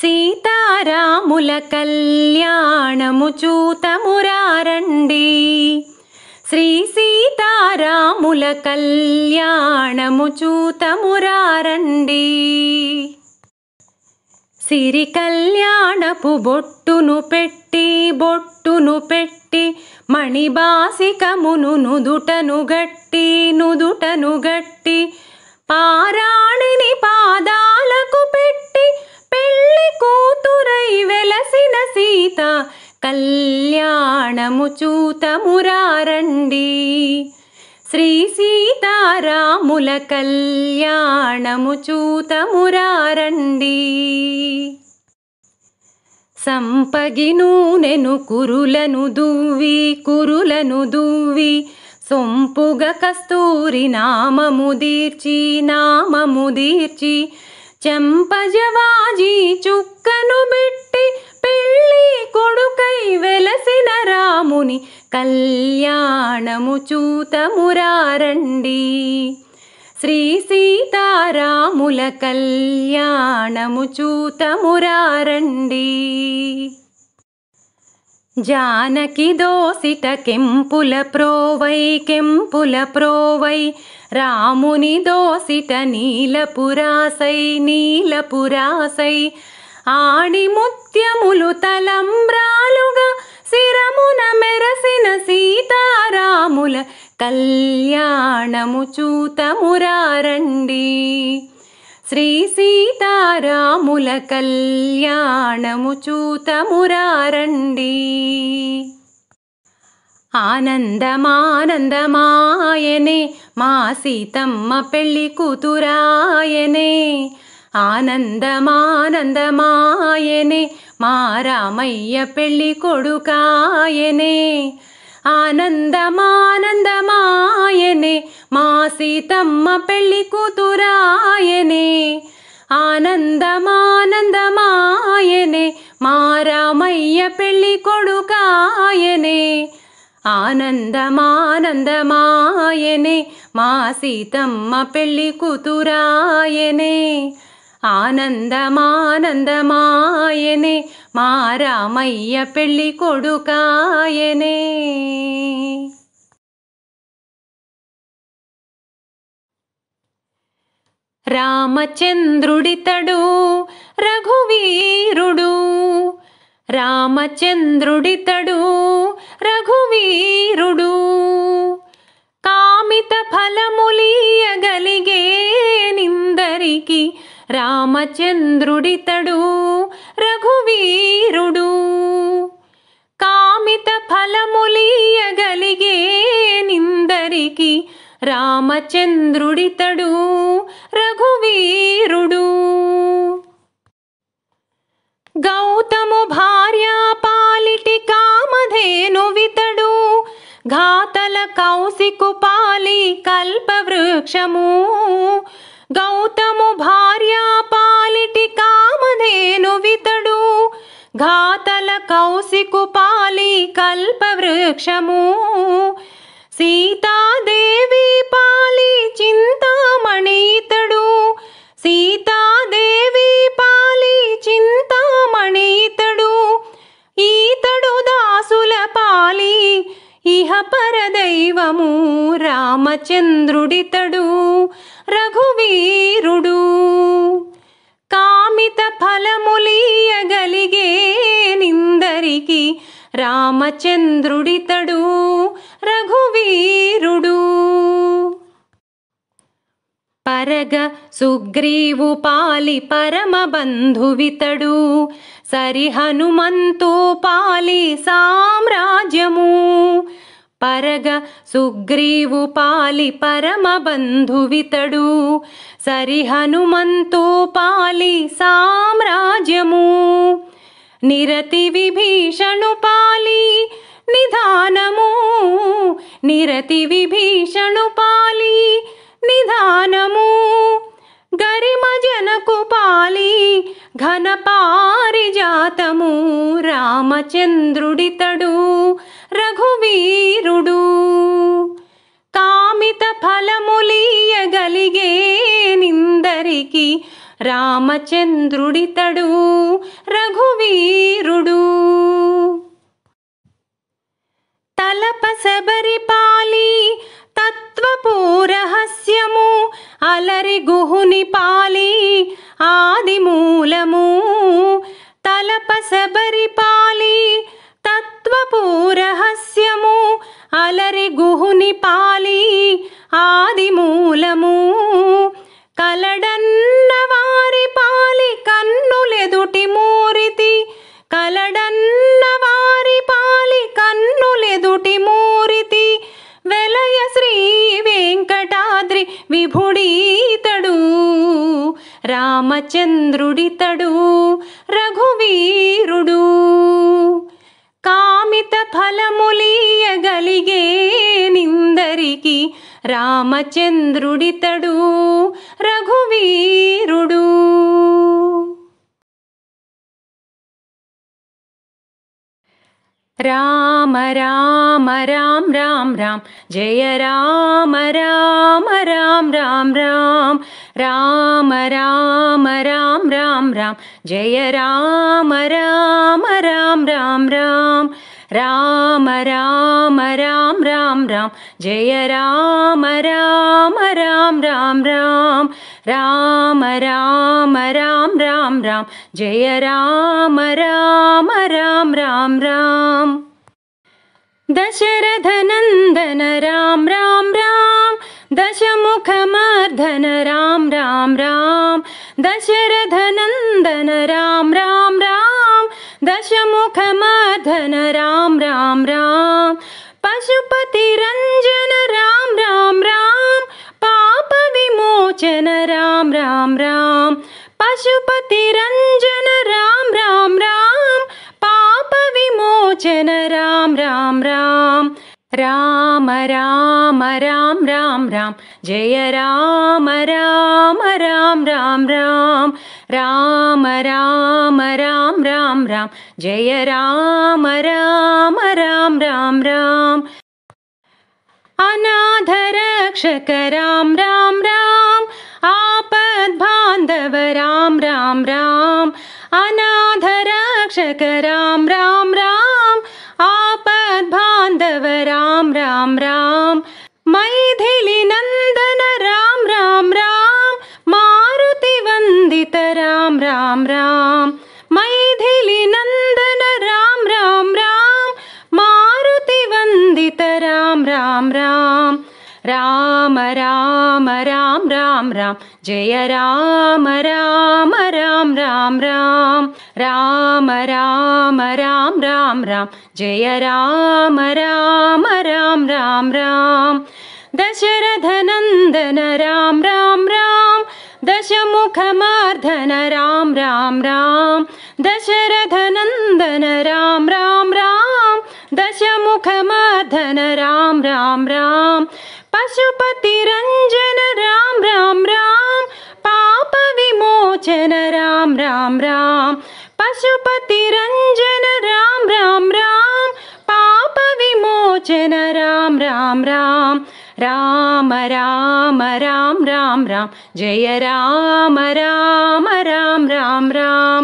సీతారాముల కళ్యాణము చూతమురారండి. శ్రీ సీతారాముల కళ్యాణము చూతమురారండి. సిరి కళ్యాణపు బొట్టును పెట్టి మణిబాసికమును నుదుటను గట్టి పారాణిని పాదాలకు పెట్టి పెళ్లి కూతురై వెలసిన సీత కళ్యాణము చూతమురారండి. శ్రీ సీతారాముల కళ్యాణము చూతమురారండి. సంపగి నూనెను కురులను దువ్వి సొంపుగ కస్తూరి నామము దీర్చి చెంపజవాజీ చుక్కను పెట్టి పెళ్లి కొడుకై వెలసిన రాముని కళ్యాణము చూతమురారండి. శ్రీ సీతారాముల కళ్యాణము చూతమురారండి. జానకి దోసిట కెంపుల ప్రోవై రాముని దోసిట నీలపురాసై ఆడి ముత్యములు తలంబ్రాలుగా శిరమున మెరసిన సీతారాముల కళ్యాణము చూతమురారండి. శ్రీ సీతారాముల కళ్యాణము చూతమురారండి. ఆనందమానందమాయనే మా సీతమ్మ పెళ్లి కూతురాయనే. ఆనందమానందమాయనే మా రామయ్య పెళ్లి కొడుకాయనే. ఆనందమానందమాయనే మా సీతమ్మ పెళ్లి కూతురాయనే. ఆనందమానందమాయనే మా రామయ్య పెళ్లి కొడుకాయనే. ఆనందమానందమాయనే మా సీతమ్మ పెళ్లి కూతురాయనే. ఆనందమానందమాయనే మా రామయ్య పెళ్లి కొడుకాయనే. రామచంద్రుడితడు రఘువీరుడు. రామచంద్రుడితడు రఘువీరుడు. కామిత ఫలములీయగలిగే నిందరికి రామచంద్రుడితడు రఘువీరుడు. కామిత ఫలములీయగలిగే నిందరికి రామచంద్రుడితడు రఘువీరుడు. గౌతము భార్య పాలిటి కామధేనువితడు. ఘాతల కౌశికు పాలి కల్పవృక్షము. గౌతము భార్య పాలిటి కామధేనువితడు. ఘాతల కౌశికు పాలి కల్పవృక్షము. సీతాదేవి పాలి చింతామణి ఇతడు. సీతాదేవి పాలి చింతామణి ఇతడు. ఈతడు దాసుల పాలి ఇహ పరదైవము రామచంద్రుడితడు రఘువీరుడు. కామిత ఫలములీయగలిగే నిందరికి రామచంద్రుడితడు రఘువీరుడు. పరగ సుగ్రీవు పాలి పరమ బంధువితడు. సరి హనుమంతు పాలి సామ్రాజ్యము. పరగ సుగ్రీవు పాలి పరమ బంధువితడు. సరి హనుమంతు పాలి సామ్రాజ్యము. నిరతి విభీషణు పాలి నిధానము. నిరతి విభీషణు పాలి నిధానము. గరిమ జనకు పాలి ఘన పారిజాతము రామచంద్రుడితడు రఘువీరుడు. కామిత ఫలములీయగలిగే నిందరికి రామచంద్రుడితడు రఘువీరుడు. తలప శబరిపాలి తత్వపు రహస్యము అలరి గుహుని పాలి ఆదిమూలము. తలప శబరిపాలి తత్వపు రహస్యము అలరి గుహుని పాలి ఆదిమూలము. కలడన్న వారి పాలి కన్నులెదుటి మూరితి, కలడన్న వారి పాలి కన్నులెదుటి మూరితి. వెలయ శ్రీ వెంకటాద్రి విభుడీతడు రామచంద్రుడితడు రఘువీరుడు. కామిత ఫలములీయగలిగే నిందరికి రామచంద్రుడితడు రఘువీరుడు. రామ రామ రామ రామ రామ జయ రామ రామ రామ రామ రామ. రామ రామ రామ రామ రామ జయ రామ రామ రామ రామ రామ. రామ రామ రామ రామ రామ జయ రామ రామ రామ రామ రామ. రామ రామ రామ రామ రామ జయ రామ రామ రామ రామ రామ. దశరథ నందన రామ రామ రామ దశముఖమర్ధన రామ రామ రామ. దశరథ నందన రామ రామ రామ దశముఖమర్ధన రామ రామ రామ. పశుపతి రంజన రామ రామ రామ పాప విమోచన రామ రామ రామ. పశుపతి రంజన రామ రామ రామ పాప విమోచన రామ రామ రామ. రామ రామ రామ రామ రామ జయ రామ రామ రామ రామ రామ. రామ రామ రామ రామ రామ జయ రామ రామ రామ రామ రామ. అనాథ రక్షక రామ రామ రామ ఆపద్బాంధవ రామ రామ రామ. అనాథ రక్షక రామ రామ రామ ఆపద్బాంధవ రామ రామ రామ. మైథిలి నందన రామ రామ రామ మారుతి వందిత రామ రామ రామ. మైథిలి నందన రామ రామ రామ మారుతి వందిత రామ రామ రామ. రామ రామ రామ రామ రామ జయ రామ రామ రామ రామ రామ. రామ రామ రామ రామ రామ జయ రామ రామ రామ రామ రామ. దశరథ నందన రామ రామ రామ దశముఖమర్ధన రామ రామ రామ. దశరథ నందన రామ రామ రామ దశముఖమర్ధన రామ రామ రామ. పశుపతి రంజన రామ రామ రామ పాప విమోచన రామ రామ రామ. పశుపతి రంజన రామ రామ రామ పాప విమోచన రామ రామ రామ. రామ రామ రామ రామ రామ జయ రామ రామ రామ రామ రామ.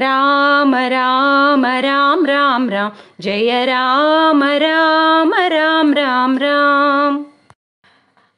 రామ రామ రామ రామ రామ జయ రామ రామ రామ రామ రామ.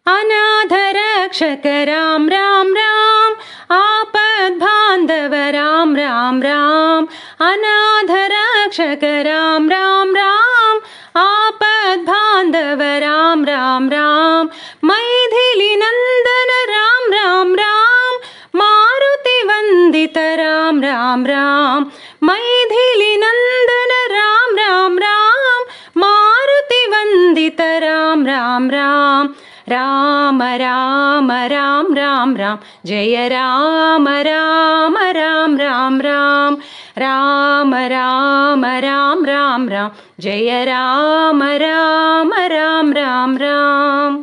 అనాథ రక్షక రామ రామ రామ ఆపద్బాంధవ రామ రామ రామ. అనాథ రక్షక రామ రామ రామ ఆపద్బాంధవ రామ రామ రామ. మైథిలి నందన రామ రామ రామ మారుతి వందిత రామ రామ రామ. మైథిలి నందన రామ రామ రామ మారుతి వందిత రామ రామ రామ. రామ రామ రామ రామ రామ జయ రామ రామ రామ రామ రామ. రామ రామ రామ రామ రామ జయ రామ రామ రామ రామ రామ.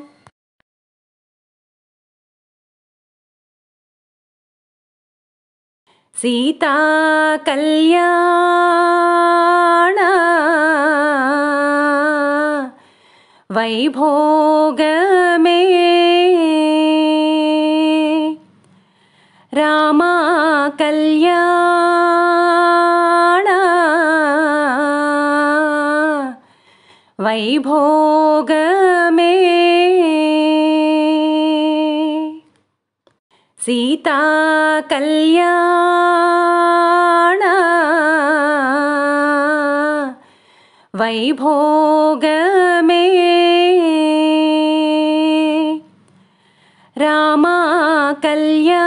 సీతా కళ్యాణ వైభోగమే రామా वैभोगमे सीता कल्याण वैभोगमे रामा कल्याण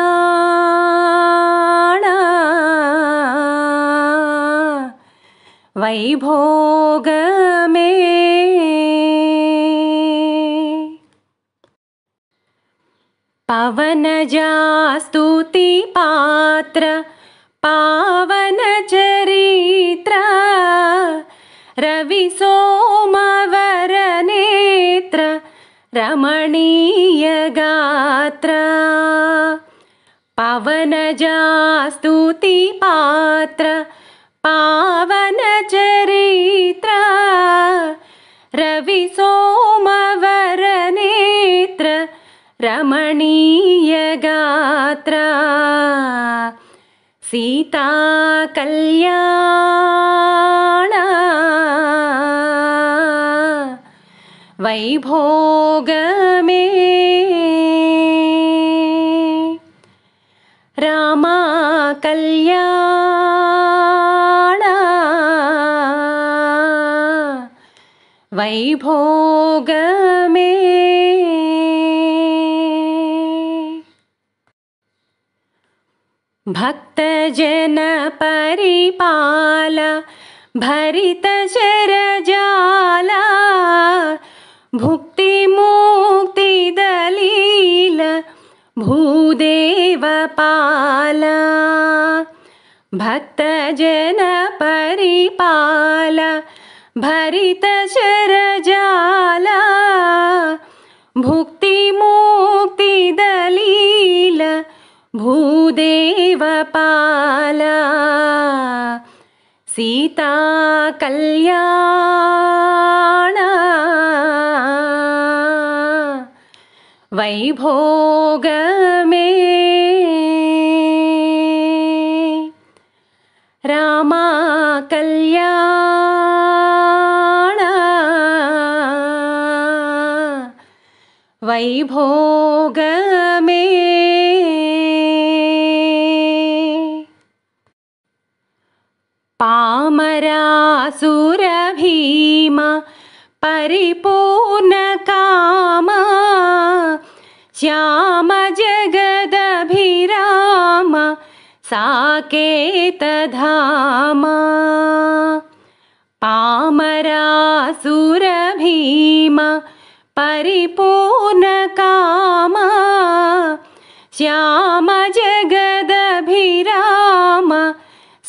वैभोगमे पवनजा स्तुति पात्र पावन चरित्र रवि सोमवर नेत्र रमणीय गात्र पवनजा स्तुति पात्र पावन चरित्र रवि सोमवर नेत्र रमणीय गात्र सीता कल्याण वैभोगमे रामा कल्याण वैभोगमे भक्तजन परिपाल भरित शरजाला भुक्ति मुक्ति दलील भूदेव पाल भक्तजन परिपाल भरित शरजाला भुक्ति मुक्ति दलील भूदेव पाल सीता कल्याण वैभोगमे रामा कल्याण वैभोगमे पामरासुर भीम परिपूर्ण काम श्याम जगदभिराम साकेत धाम पामरासुर भीम परिपूर्ण काम श्याम जगदभिराम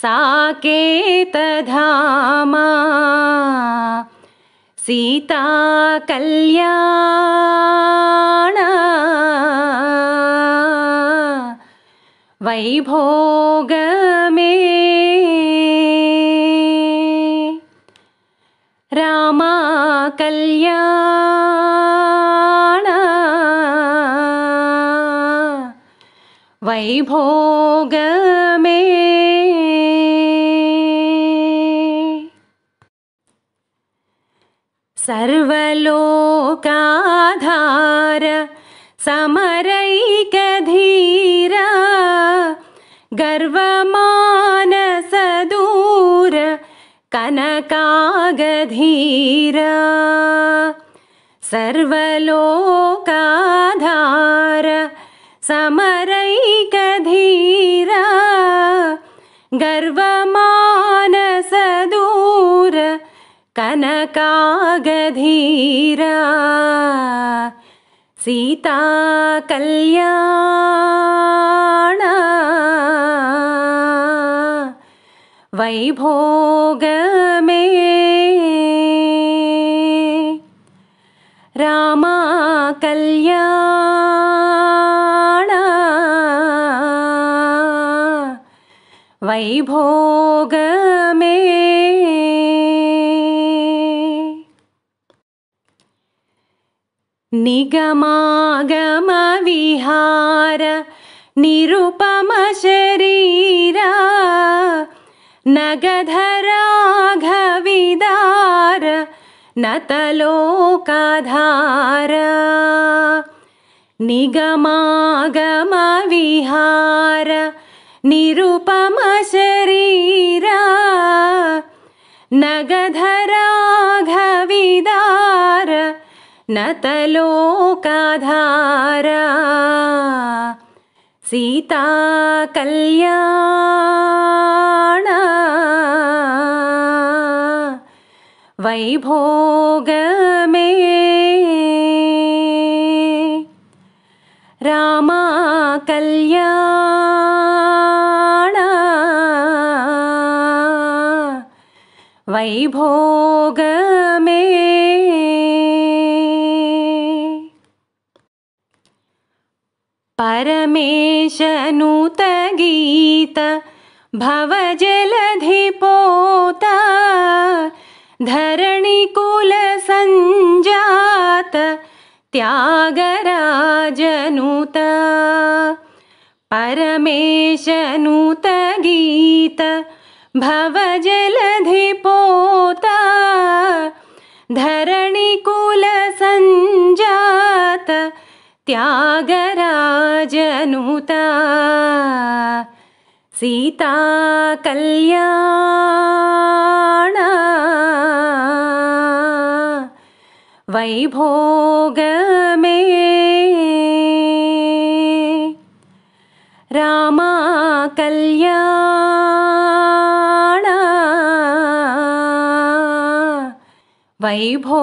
साकेत धाम सीता कल्याण वैभोगमे रामा कल्याण वैभोगमे सर्वलोकाधार समरैकधीर गर्वमानस दूर कनकागधीर सर्वलोकाधार समरैकधीर गर्वमानस दूर कनकागधीर सीता कल्याण वैभोगमे रामा कल्याण वैभोगमे निगमागम विहार निरुपम शरीरा नगधराघविदार నతలోకధార నిగమాగమ విహార నిరుపమ శరీర నగధరాఘవిదార నతలోకధార సీతా కళ్యాణ వైభోగమే రామ కళ్యాణ వైభోగమే పరమేశనుత గీత భవజలధిపోత ధరణికుల సంజాత త్యాగరాజనుత పరమేశనుత గీత భవజలధిపోత ధరణికుల సంజాత త్యాగరాజనుత సీతా కళ్యాణ వైభోగమే రామ కళ్యాణ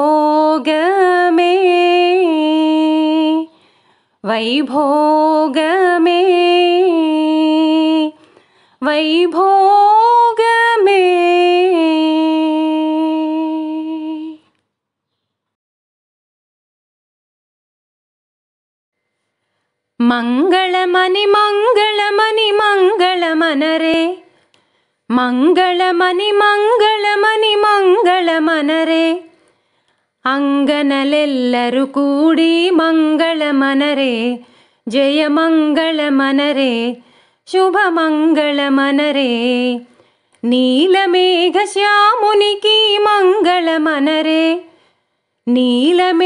వైభోగమే వైభోగమే వైభోగమే. మంగళమని మంగళమని మంగళమనరే మంగళమని మంగళమని మంగళమనరే అంగనలెల్లరు కూడి మంగళమనరే జయమంగళమనరే శుభమంగళమనరే నీలమేఘశ్యామునికి మంగళమనరే నీలమేఘశ్యామునికి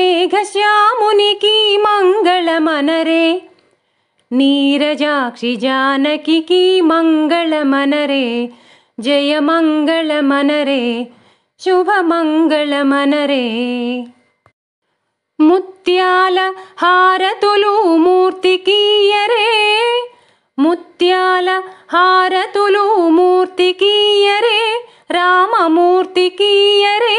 మంగళమనరే నీరజాక్షి జానకి మంగళమనరే జయమంగళమనరే శుభమంగళమనరే ముత్యాల హారతులు మూర్తికీయరే ముత్యాల హారతులు మూర్తికీయరే రామమూర్తికీయరే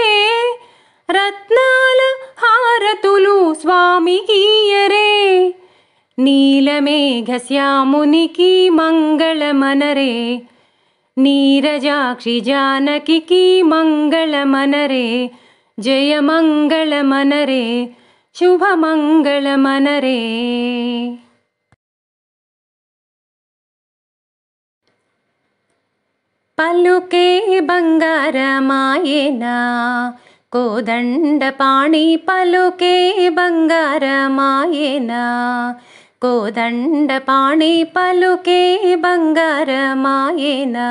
రత్నాల హారతులు స్వామికీయరే నీలమేఘశ్యామునికి మంగళమనరే నీరజాక్షి జానకి మంగళమనరే జయమంగళమనరే శుభమంగళమనరే పలుకే బంగారమాయేనా కోదండపాణి పలుకే బంగారమాయేనా కోదండపాణి పలుకే బంగారమాయేనా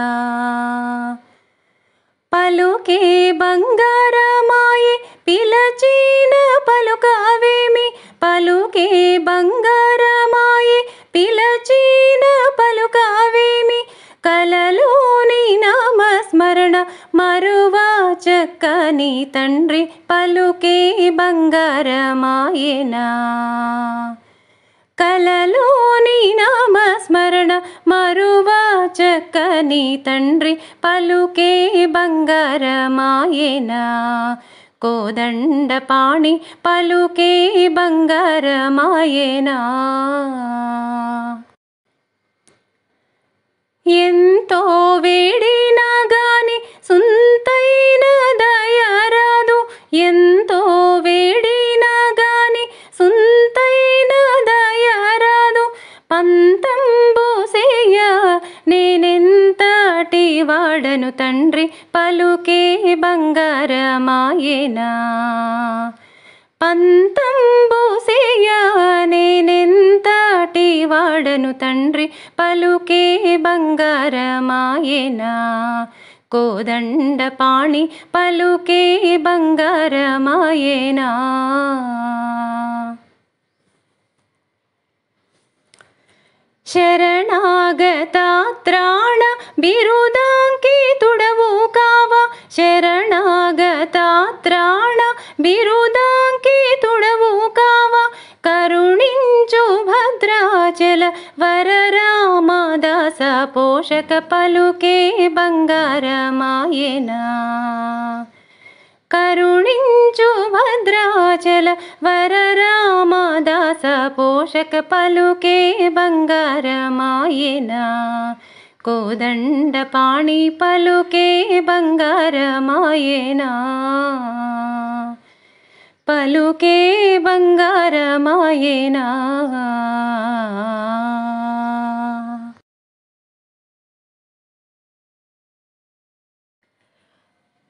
పలుకే బంగారమాయే పిలచిన పలుకావేమి పలుకే బంగారమాయే పిలచిన పలుకావేమి కలలోని నామస్మరణ మరువా చక్కని తండ్రి పలుకే బంగారమాయేనా కలలోని నామస్మరణ మరువా చక్కని తండ్రి పలుకే బంగారమాయేనా కోదండపాణి పలుకే బంగారమాయేనా ఎంతో వేడినా గాని సుంతైన దయరాదు ఎంతో వేడినా గాని సుంతైన దయరాదు పంతంబు సేయ నేనెంతటి వాడను తండ్రి పలుకే బంగారమాయేనా పంతంబు సేయ నేనెంతటి వాడను తండ్రి పలుకే బంగారమాయేనా కోదండపాణి పలుకే బంగారమాయేనా. శరణాగతాత్రాణ బిరుదాంకితుడవు కావా, శరణాగతాత్రాణ బిరుదాంకితుడవు కావా. కరుణించు భద్రాచల వరరామదాస పోషక పలుకే బంగారమాయేనా. కరుణించు భద్రాచల వరరామదాస పోషక పలుకే బంగారమాయేనా. కోదండపాణి పలుకే బంగారమాయేనా. పలుకే బంగారమాయేనా.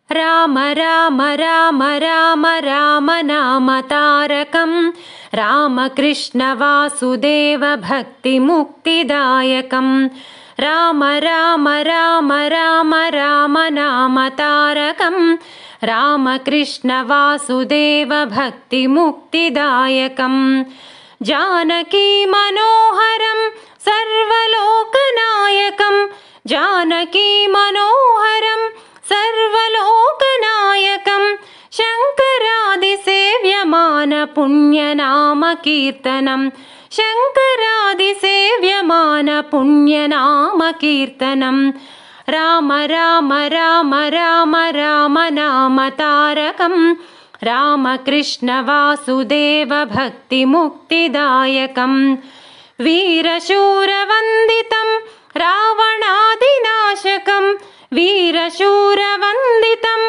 రామ రామ రామ రామ రామ నామ తారకం, రామకృష్ణ వాసుదేవ భక్తి ముక్తిదాయకం. రామ రామ రామ రామ రామ నామ తారకం, రామకృష్ణ వాసుదేవ భక్తి ముక్తిదాయకం. జానకీ మనోహరం సర్వలోకనాయకం, జానకీ మనోహరం సర్వలోకనాయకం. శంకరాది సేవ్యమాన పుణ్యనామ కీర్తనం, శంకరాది సేవ్యమాన పుణ్యనామ కీర్తనం. రామ రామ రామ రామ రామ నామ తారకం, రామకృష్ణ వాసుదేవ భక్తి ముక్తిదాయకం. వీరశూరవందితం రావణాదినాశకం, వీరశూరవందితం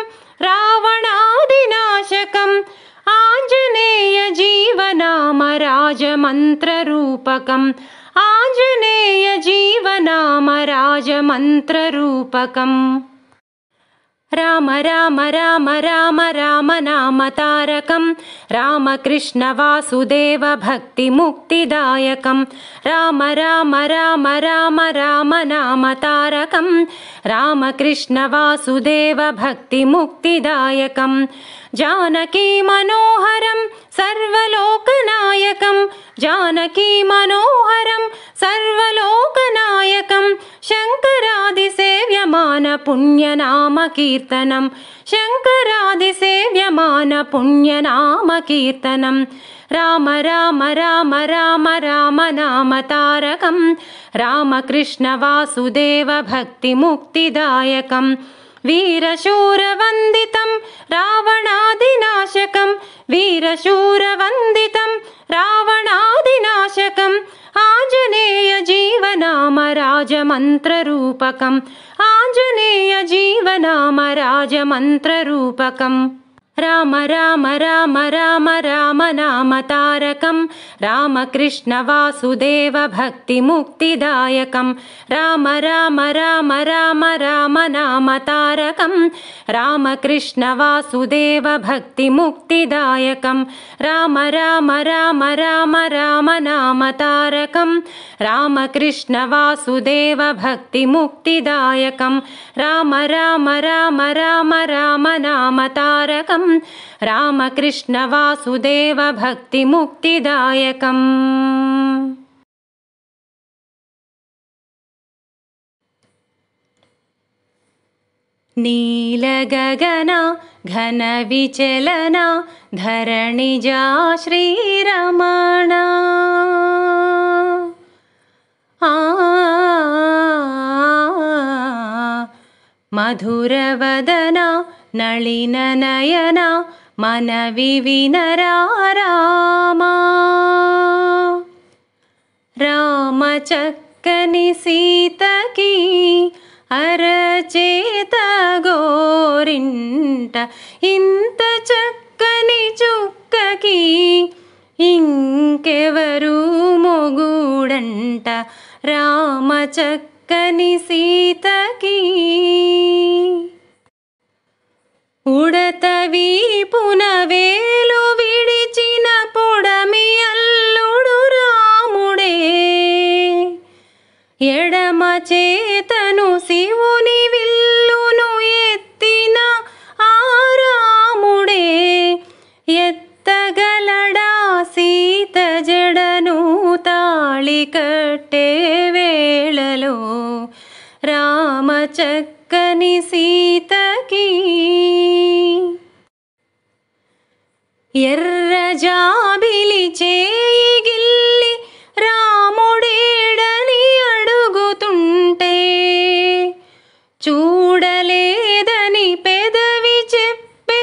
రావణాదినాశకం. ఆంజనేయ జీవనామ రాజమంత్రరూపకం, ఆంజనేయ జీవనామ రాజమంత్రరూపకం. రామ రామ రామ రామ రామ నామ తారకం, రామకృష్ణ వాసుదేవ భక్తి ముక్తిదాయకం. రామ రామ రామ రామ రామ నామ తారకం, రామకృష్ణ వాసుదేవ భక్తి ముక్తిదాయకం. జానకీ మనోహరం సర్వలోకనాయకం, జానకీ మనోహరం సర్వలోకనాయకం. శంకరాది సేవ్యమాన పుణ్యనామ కీర్తనం, శంకరాది సేవ్యమాన పుణ్యనామ కీర్తనం. రామ రామ రామ రామ రామ నామ తారకం, రామకృష్ణ వాసుదేవ భక్తి ముక్తిదాయకం. వీరశూరవందితం రావణాదినాశకం, వీరశూరవందితం రావణాదినాశకం. ఆంజనేయ జీవనామ రాజమంత్రరూపకం, ఆంజనేయ జీవనామ రాజమంత్రరూపకం. రామ రామ రామ రామ రామ నామ తారకం, రామకృష్ణ వాసుదేవ భక్తి ముక్తిదాయకం. రామ రామ రామ రామ రామ నామ తారకం, రామకృష్ణ వాసుదేవ భక్తి ముక్తిదాయకం. రామ రామ రామ రామ రామ నామ తారకం, రామకృష్ణ వాసుదేవ భక్తి ముక్తిదాయకం. రామ రామ రామ రామ రామ నామ తారకం, రామకృష్ణ వాసుదేవ భక్తి ముక్తిదాయకం. నీలగగన ఘన విచలన ధరణిజా శ్రీరమణ. మధురవదన నళిన నయన మనవి వినరారామా. రామ చక్కని సీతకి అరచేత గోరింట, ఇంత చక్కని చుక్కకి ఇంకెవరు మొగుడంట. రామ చక్కని సీతకి ఉడత వీపున వేలు విడిచిన పొడమి అల్లుడు రాముడే. ఎడమ చేతను శివుని విల్లును తాళి కట్టే వేళలో రామ చక్కని సీతకి ఎర్ర జాబిలి చేయి గిల్లి రాముడేడని అడుగుతుంటే చూడలేదని పెదవి చెప్పే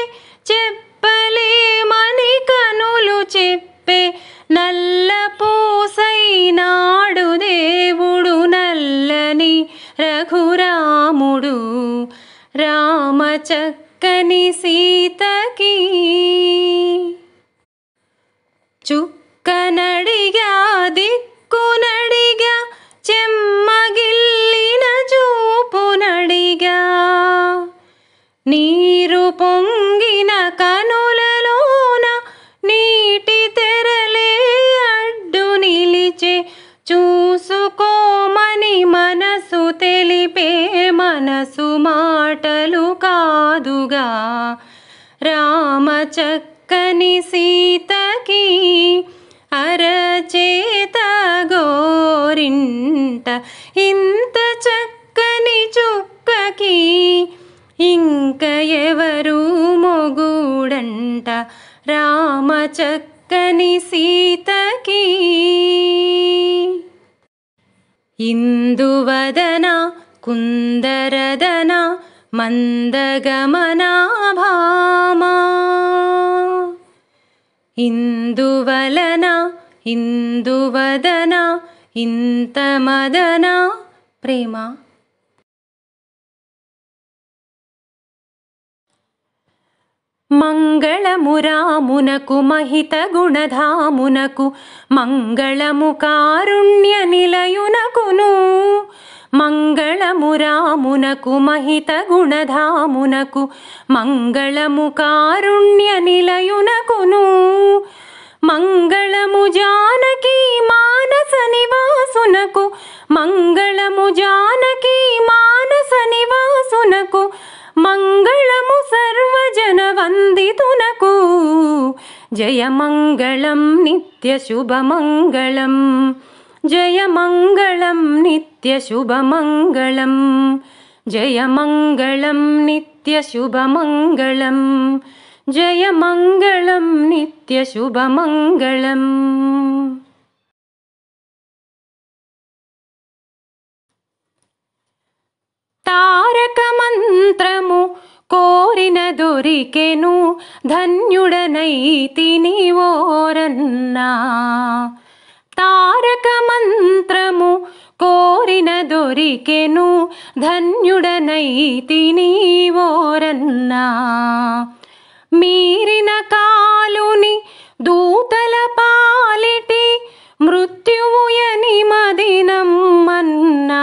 చెప్పలేమని కనులు చెప్పే నల్ల పూసైనాడు దేవుడు నల్లని రఘురాముడు రామ చక్కని సీతకి చుక్కనడిగా దిక్కునడిగా చెమ్మగిల్లిన చూపునడిగా నీరు పొంగిన కనులలోన నీటి తెరలే అడ్డు నిలిచే చూసుకోమని మనసు తెలిపే మనసు మాటలు కాదుగా రామ చక్కని సీతకి అరచేత గోరింట ఇంత చక్కని చుక్కకి ఇంక ఎవరు మొగుడంట రామ చక్కని సీతకి ఇందువదన కుందరదన మందగమనా భామా ఇందువలన ఇందువదన ఇంత మదన ప్రేమ మంగళము రామునకు మహిత గుణధామునకు మంగళము కారుణ్య నిలయునకును మంగళము రామునకు మహిత గుణధామునకు మంగళము కారుణ్య నిలయునకును మంగళము జానకి మానస నివాసునకు మంగళము జానకి మానస నివాసునకు మంగళము సర్వజన వందితునకు జయమంగళం నిత్య శుభమంగళం జయమంగళం నిత్య శుభమంగళం జయమంగళం నిత్య శుభమంగళం జయమంగళం నిత్య శుభమంగళం. తారక మంత్రము కోరిన దొరికెను ధన్యుడనైతిని ఓరన్నా తారక మంత్రము కోరిన దొరికెను ధన్యుడనైతిని ఓరన్నా మీరిన కాలుని దూతల పాలిటి మృత్యువుయని మదినమ్మన్నా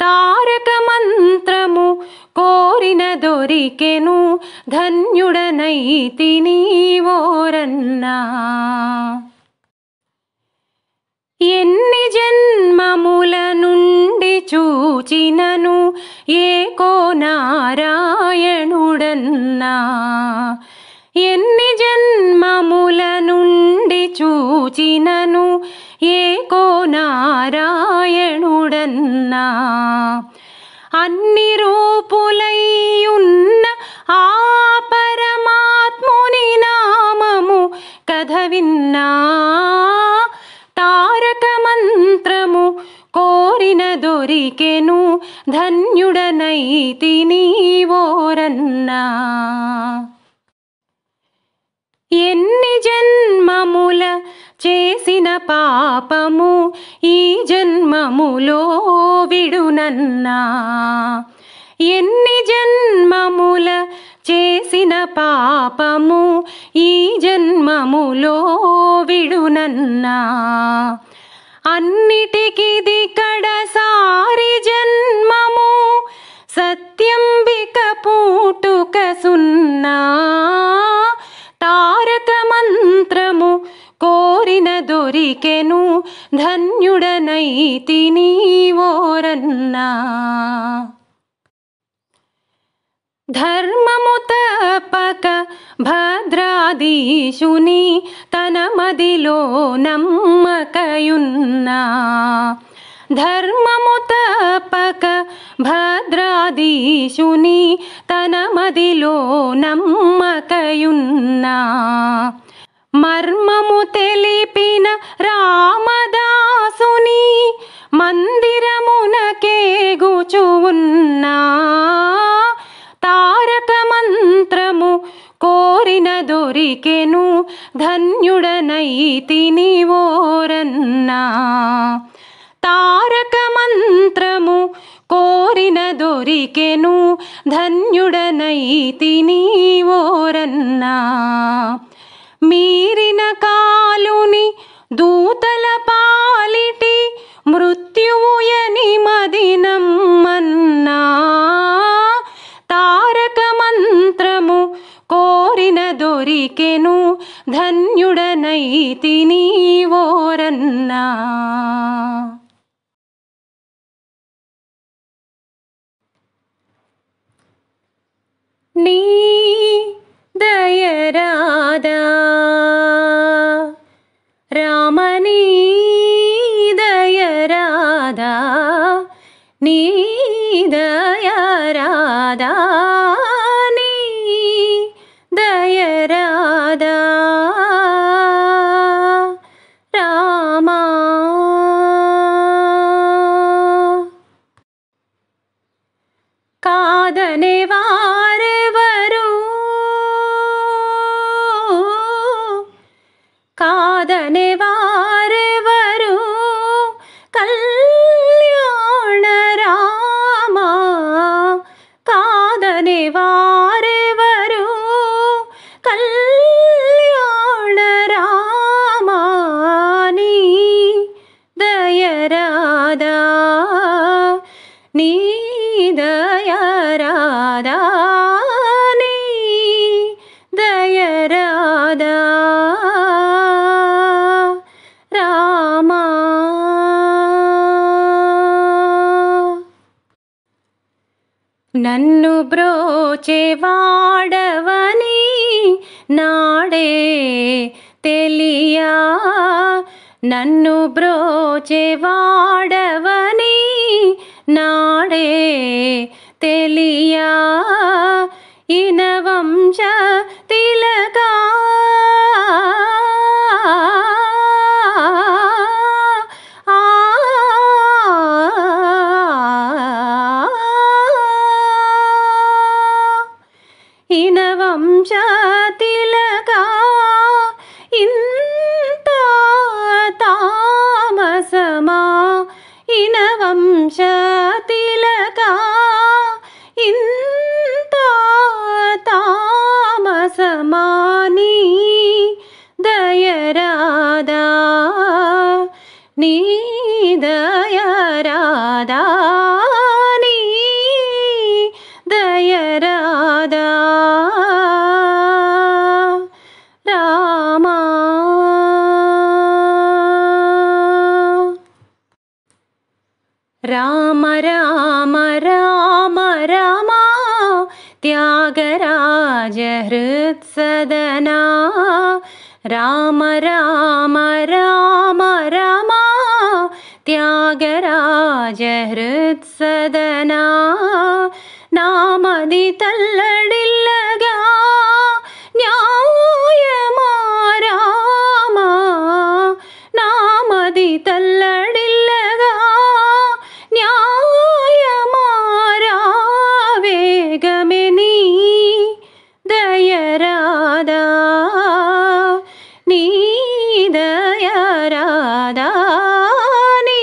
తారక మంత్రము కోరిన దొరికెను ధన్యుడనైతిని ఓరన్నా ఎన్ని జన్మముల నుండి చూచినను ఏకో నారాయణుడన్నా ఎన్ని జన్మముల నుండి చూచినను ఏకో నారాయణుడన్నా అన్ని రూపులైయున్న ఆ పరమాత్ముని నామము కథ విన్నా తారక మంత్రము కోరిన దొరికెను ధన్యుడనైతిని ఓరన్నా ఎన్ని జన్మముల చేసిన పాపము ఈ జన్మములో విడునన్నా ఎన్ని జన్మముల చేసిన పాపము ఈ జన్మములో విడునన్నా అన్నిటికిది కడసారి జన్మము సత్యంబిక పూటుక సున్నా తారక మంత్రము కోరిన దొరికెను ధన్యుడనైతిని ఓరన్నా ధర్మము తప్పక భద్రాధీశుని తన మదిలో నమ్మకయున్నా ధర్మము తప్పక భద్రాధీశుని తన మదిలో నమ్మకయున్నా మర్మము తెలిపిన రామదాసుని మందిరమునకేగుచున్నా తారక మంత్రము కోరిన దొరికెను ధన్యుడనైతిని ఓరన్నా తారక మంత్రము కోరిన దొరికెను ధన్యుడనైతిని ఓరన్నా మీరిన కాలుని దూతల పాలిటి మృత్యువుయని మదినమ్మన్నా తారక మంత్రము కోరిన దొరికెను ధన్యుడనైతిని ఓరన్నా నీ దయరాదా రామనీ దయరాదా నీ దయరాదా నీ దయరాదా రామా కాదనే వారెవరు కాదనే వారెవరు కళ్యాణ రామా కాదనే వారెవరు కళ్యాణ రామా నీ దయరాదా నీ దయరాదా నీ దయరాదా రామా నన్ను బ్రోచేవాడవని నాడే తెలియా నన్ను బ్రోచేవాడవని నాడే తెలియా ఇనవంశ తిలకా ఇనవంశ తిలకా ఇంత తామసమా ఇనవంశ తిలకా ఇంత తామసమా నీ దయరాదా నీ దయరాదా నీ దయరాదా రామా రామ రామ రామ రామ త్యాగరాజ హృత్సదనా రామ రామ రామ రామ త్యాగరాజ హృత్సదనా నామది తల్లడిల్లగా న్యాయమా రామా నామది తల్లడిల్లగా న్యాయమా రావేగమే నీ దయరాదా నీ దయరాదా నీ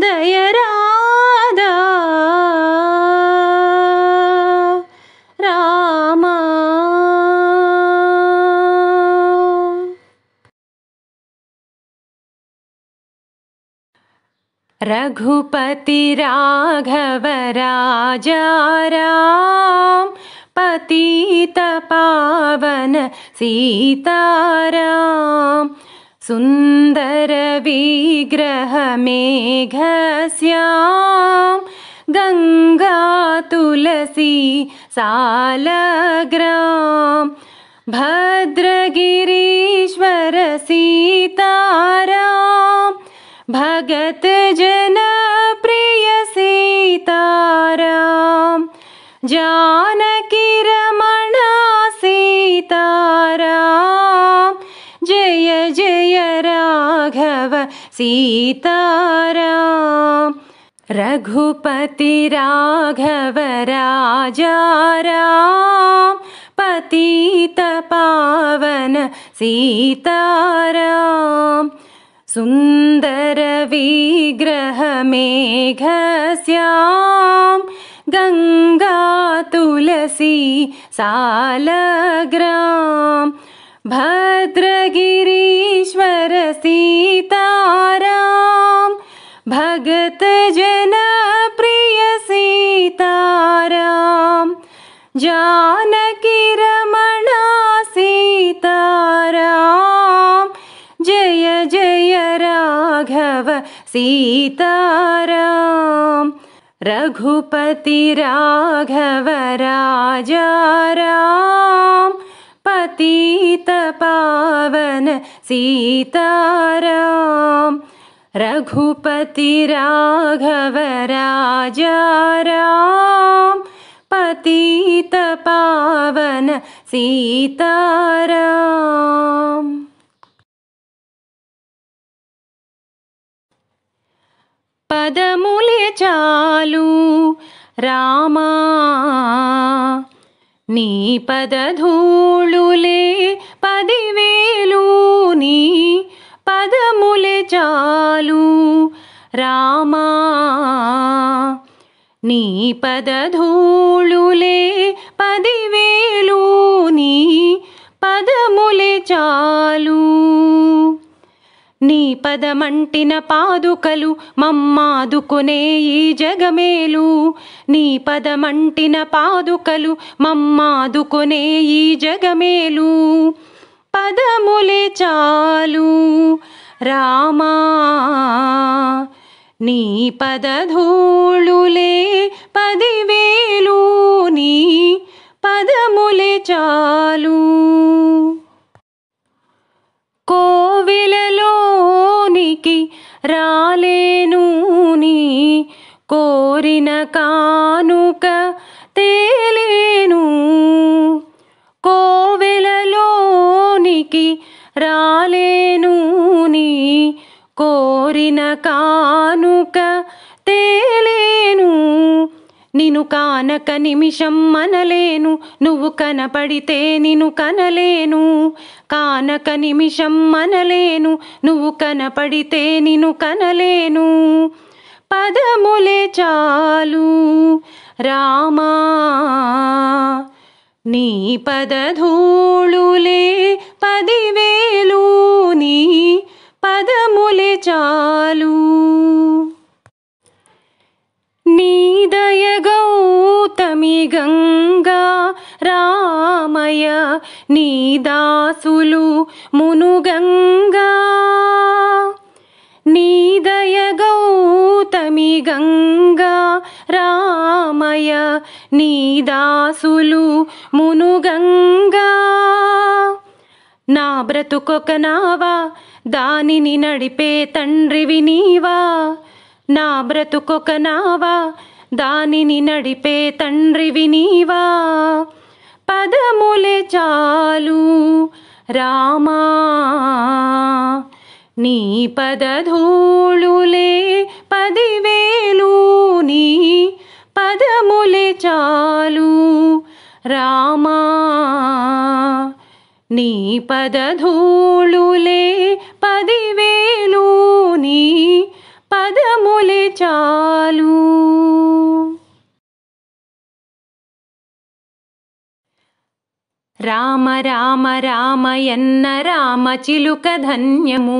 దయరాదా రామా रघुपति राघव राजा राम पतित पावन सीताराम सुंदर विग्रह मेघश्याम गंगा तुलसी सालग्राम भद्रगिरीश्वर सीताराम भगत जन प्रिय सीताराम जानकी रमण सीताराम जय जय राघव सीताराम रघुपति राघव राजा राम पतित पावन सीताराम सुंदर विग्रह मेघ श्याम गंगा तुलसी सालग्राम भद्रगिरीश्वर सीताराम भगत जन प्रिय सीताराम जानकी रमण सीताराम जय जय राघव सीताराम रघुपति राघव राजा राम पतित पावन सीताराम रघुपति राघव राजा राम पतित पावन सीताराम పదములే చాలు రామా నీ పదధూళులే 10,000 నీ పదములే చాలు రామా నీ పదధూళులే 10,000 నీ పదములే చాలు నీ పదమంటిన పాదుకలు మమ్మాదుకునే ఈ జగమేలు నీ పదమంటిన పాదుకలు మమ్మాదుకునే ఈ జగమేలు పదములే చాలు రామా నీ పదధూళులే 10,000 నీ పదములే చాలు కోవిలలోనికి రాలేను నీ కోరిన కానుక తేలేను కోవిలలోనికి రాలేను నీ కోరిన కానుక తేలేను నిన్ను కానక నిమిషం మనలేను నువ్వు కనపడితే నిన్ను కనలేను కానక నిమిషం మనలేను నువ్వు కనపడితే నిన్ను కనలేను పదములే చాలు రామా నీ పదధూళులే 10,000 నీ పదములే చాలు నీ దయ గౌతమి గంగా రామయ నీ దాసులు మునుగంగా నీ దయ గౌతమి గంగా రామయ నీ దాసులు మునుగంగా నా బ్రతుకొక నావా దానిని నడిపే తండ్రివి నీవా నా బ్రతుకొక నావా దానిని నడిపే తండ్రివి నీవా పదములే చాలు రామా నీ పదధూళులే 10,000 నీ పదములే చాలు రామా నీ పదధూళులే 10,000 నీ పదములే చాలు రామ రామ రామయన్న రామ చిలుక ధన్యము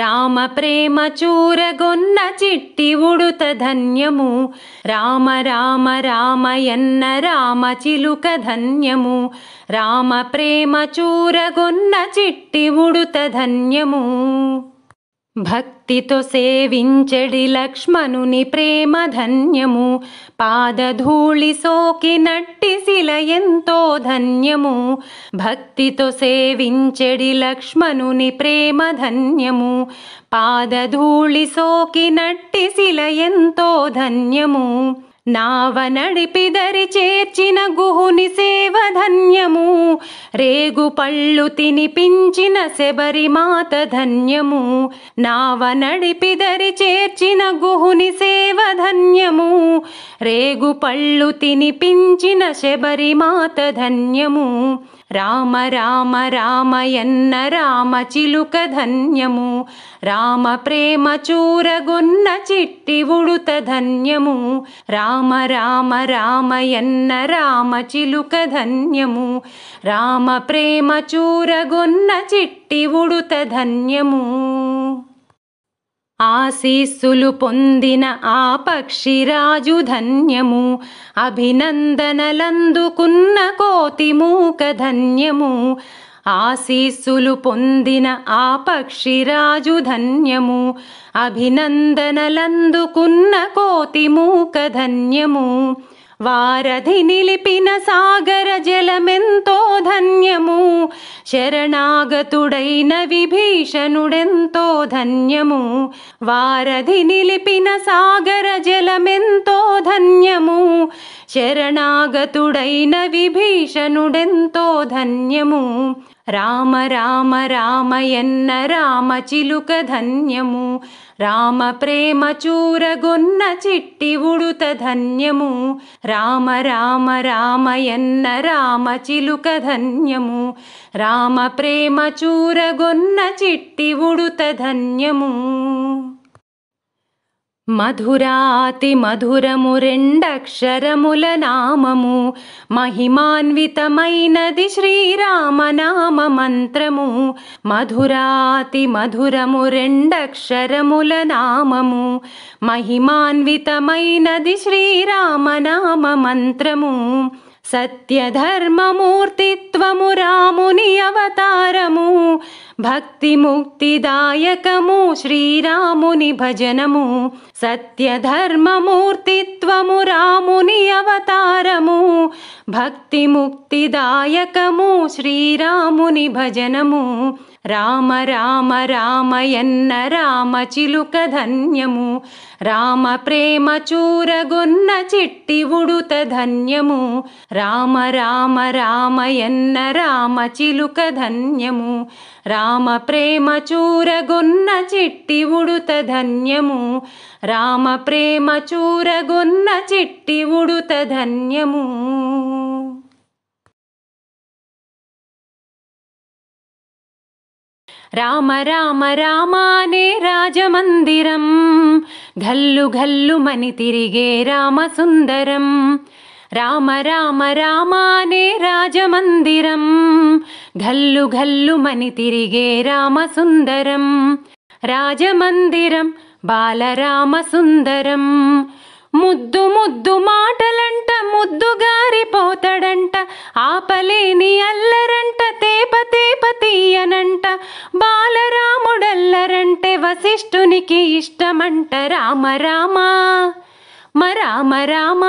రామ ప్రేమ చూరగొన్న చిట్టి ఉడుత ధన్యము రామ రామ రామయన్న రామ చిలుక ధన్యము రామ ప్రేమ చూరగొన్న చిట్టి ఉడుత ధన్యము భక్తితో సేవించెడి లక్ష్మణుని ప్రేమ ధన్యము, పాదధూళి సోకినట్టి శిల ఎంతో ధన్యము. భక్తితో సేవించెడి లక్ష్మణుని ప్రేమ ధన్యము, పాదధూళి సోకినట్టి శిల ఎంతో ధన్యము. నావ నడిపిదరి చేర్చిన గుహుని సేవ ధన్యము, రేగు పళ్ళు తినిపించిన శబరిమాత ధన్యము. నావ నడిపిదరి చేర్చిన గుహుని సేవ ధన్యము, రేగు పళ్ళు తినిపించిన శబరిమాత ధన్యము. రామ రామ రామయన్న రామ చిలుక ధన్యము, రామ ప్రేమ చూరగొన్న చిట్టి ఉడుత ధన్యము. రామ రామ రామయన్న రామ చిలుక ధన్యము, రామ ప్రేమ చూరగొన్న చిట్టి ఉడుత ధన్యము. ఆశీస్సులు పొందిన ఆ పక్షిరాజు ధన్యము, అభినందనలందుకున్న కోతి మూక ధన్యము. ఆశీస్సులు పొందిన ఆ పక్షిరాజు ధన్యము, అభినందనలందుకున్న కోతి మూక ధన్యము. వారధి నిలిపిన సాగర జలమెంతో ధన్యము, శరణాగతుడైన విభీషణుడెంతో ధన్యము. వారధి నిలిపిన సాగర జలమెంతో ధన్యము, శరణాగతుడైన విభీషణుడెంతో ధన్యము. రామ రామ రామయన్న రామ చిలుక ధన్యము, రామ ప్రేమ చూరగొన్న చిట్టి ఉడుత ధన్యము. రామ రామ రామయన్న రామ చిలుక ధన్యము, రామ ప్రేమ చూరగొన్న చిట్టి ఉడుత ధన్యము. మధురాతి మధురము రెండక్షరముల నామము, మహిమాన్వితమైనది శ్రీరామనామ మంత్రము. మధురాతి మధురము రెండక్షరముల నామము, మహిమాన్వితమైనది శ్రీరామనామ మంత్రము. సత్యధర్మమూర్తిత్వము రాముని అవతారము, భక్తి ముక్తిదాయకము శ్రీరాముని భజనము. సత్యధర్మమూర్తిత్వము రాముని అవతారము, భక్తి ముక్తిదాయకము శ్రీరాముని భజనము. రామ రామ రామయన్న రామ చిలుక ధన్యము, రామ ప్రేమ చూరగొన్న చిట్టి ఉడుత ధన్యము. రామ రామ రామయన్న రామ చిలుక ధన్యము, రామ ప్రేమ చూరగొన్న చిట్టి ఉడుత ధన్యము. రామ ప్రేమ చూరగొన్న చిట్టి ఉడుత ధన్యము. రామ రామ రామానే రాజమందిరం, ఘల్లు ఘల్లు మని తిరిగే రామసుందరం. రామ రామ రామానే రాజమందిరం, ఘల్లు ఘల్లు మని తిరిగే రామసుందరం. రాజమందిరం బాలరామసుందరం, ముద్దు ముద్దు మాటలంట ముద్దు గారిపోతాడంట, ఆపలేని అల్లరంట తేప తేప తీయనంట. బాలరాముడల్లరంటే వశిష్ఠునికి ఇష్టమంట. రామ రామ మరామ రామ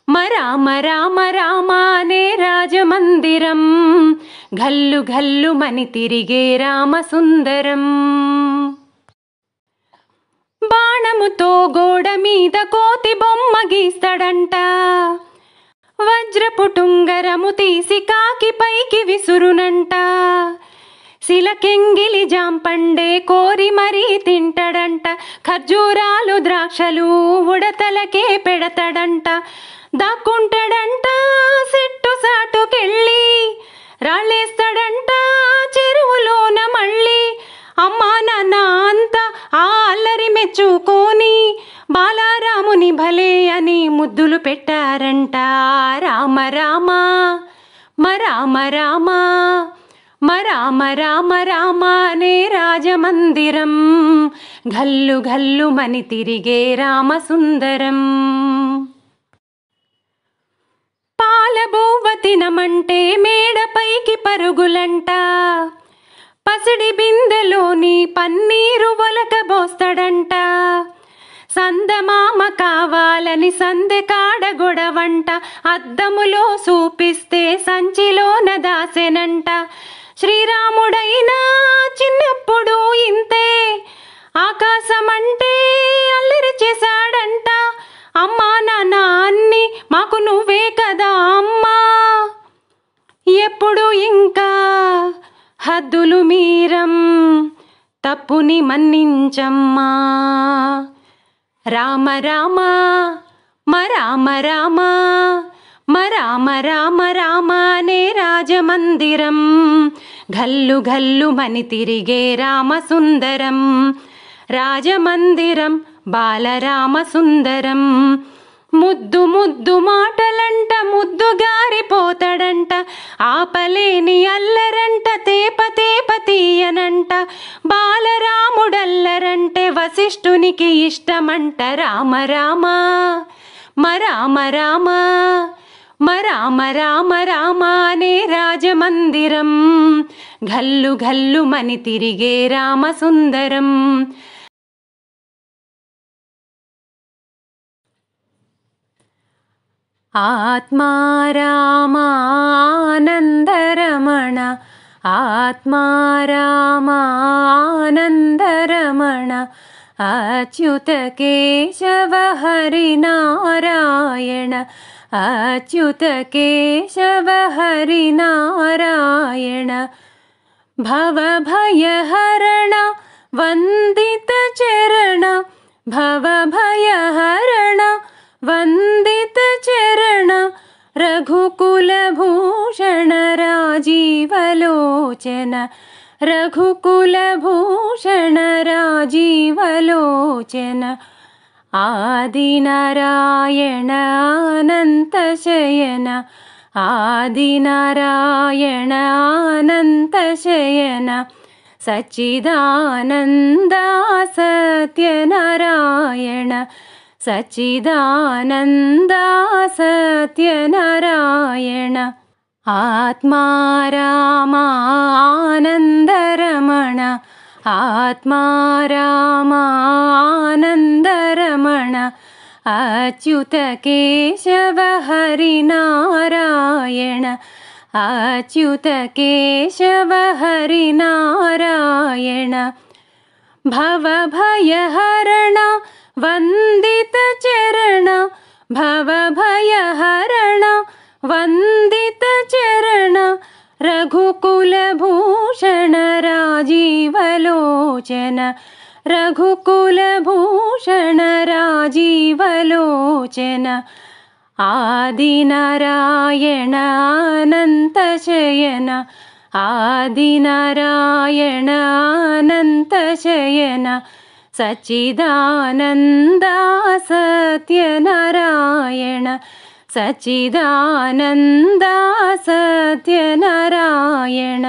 మరామ రామ రామానే రాజమందిరం, ఘల్లు ఘల్లు మని తిరిగే రామసుందరం. బాణముతో గోడ మీద కోతి బొమ్మ గీస్తాడంట, వజ్రపు టుంగరము తీసి కాకి పైకి విసురునంట. శిలకెంగిలి జాంపండే కోరి మరీ తింటడంట, ఖర్జూరాలు ద్రాక్షలు ఉడతలకే పెడతాడంట. దాక్కుంటాడంట సిట్టు సాటుకెళ్ళి, రాళ్ళేస్తాడంట చెరువులోన మళ్ళీ. అమ్మా నాన్న అంతా ఆ అల్లరి మెచ్చుకొని బాలరాముని భలే అని ముద్దులు పెట్టారంట. రామ రామ మరామ రామ మరామ రామ రామానే రాజమందిరం, ఘల్లు ఘల్లు మని తిరిగే రామసుందరం. పాలబువ్వ తినమంటే మేడపైకి పరుగులంట, పసిడి బిందెలోని పన్నీరు సందె కాడ గొడవంట, అద్దములో చూపిస్తే సంచిలోన దాసెనంట. శ్రీరాముడైనా చిన్నప్పుడు ఇంతే, ఆకాశమంటే అల్లరి చేశాడంట. అమ్మా నాన్న అన్ని మాకు నువ్వే కదా అమ్మా, ఎప్పుడు ఇంకా హద్దులు మీరం, తప్పుని మన్నించమ్మా. రామ రామ రామ రామ రామ రామ రామ అనే రాజమందిరం, గల్లు గల్లు మని తిరిగే రామసుందరం. రాజమందిరం బాలరామ సుందరం. ముద్దు ముద్దు మాటలంట, ముద్దు గారిపోతాడంట, ఆపలేని అల్లరంట, తేప తేప తీయనంట. బాలరాముడల్లరంటే వశిష్ఠునికి ఇష్టమంట. రామ రామ రామ రామ రామ రామ రామ అనే రాజమందిరం, గల్లు గల్లు మని తిరిగే రామసుందరం. ఆత్మా రామానందరమణ, ఆత్మా రామానందరమణ, అచ్యుత కేశవ హరినారాయణ, అచ్యుత కేశవ హరినారాయణ. భవభయహరణ వందిత చరణ, భవభయహరణ వందిత చరణ, రఘుకులభూషణ రాజీవలోచన, రఘుకులభూషణ రాజీవలోచన. ఆదినారాయణ అనంత శయన, ఆదినారాయణ అనంత శయన, సచ్చిదానంద సత్యనారాయణ, సచ్చిదానంద సత్యనారాయణ. ఆత్మా రామానందరమణ, ఆత్మా రామానందరమణ, అచ్యుత కేశవ హరినారాయణ, అచ్యుత కేశవ హరినారాయణ. భవభయహరణ వందిత చరణ, భవభయహరణ వందిత చరణ, రఘుకులభూషణ రాజీవలోచన, రఘుకులభూషణ రాజీవలోచన. ఆదినారాయణ అనంత శయన, ఆదినారాయణ అనంత శయన, సచ్చిదానంద సత్యనారాయణ, సచ్చిదానంద సత్యనారాయణ.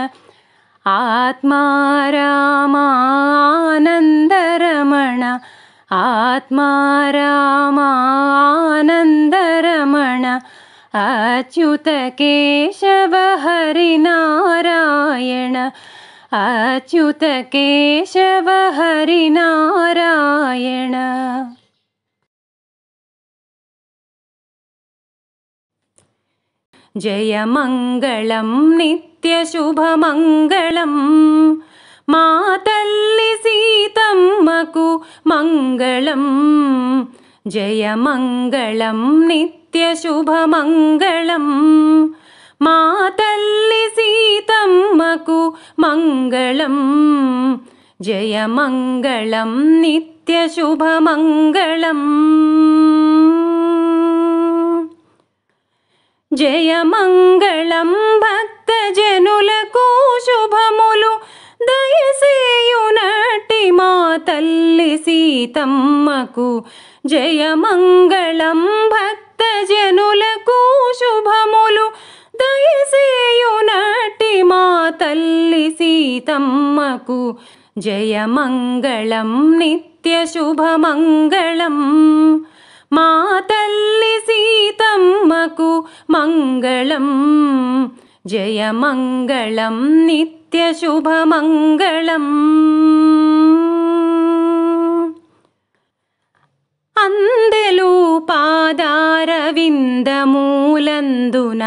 ఆత్మా రామానందరమణ, ఆత్మా రామానందరమణ, అచ్యుత కేశవ హరినారాయణ, అచ్యుత కేశవ హరినారాయణ. జయమంగళం నిత్యశుభమంగళం, మా తల్లి సీతమ్మకు మంగళం. జయమంగళం నిత్యశుభమంగళం, మా తల్లి సీతమ్మకు మంగళం. జయమంగళం నిత్యశుభమంగళం. జయమంగళం భక్తజనులకు శుభములు దయసేయునట్టి మా తల్లి సీతమ్మకు. జయమంగళం భక్తజనులకు శుభములు దయసేయునట్టి మా తల్లి సీతమ్మకు. జయమంగళం నిత్యశుభమంగళం, మా తల్లి సీతమ్మకు మంగళం. జయమంగళం నిత్యశుభమంగళం. అందెలు పాద విందమూలందున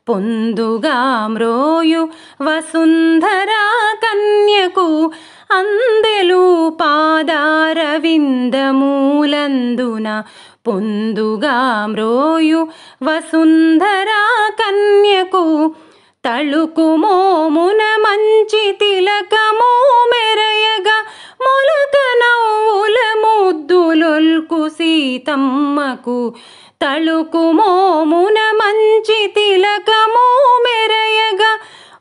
పొందుగా మ్రోయు వసుంధరా కన్యకు అందెలు పాదార విందమూలందున పొందుగా మ్రోయు వసుంధరా కన్యకు తళుకు మోమున మంచి తిలకము మెరయగా మొలక నవ్వుల ముద్దులొల్కు సీతమ్మకు తళుకు మోమున మంచి తిలకము మెరయగా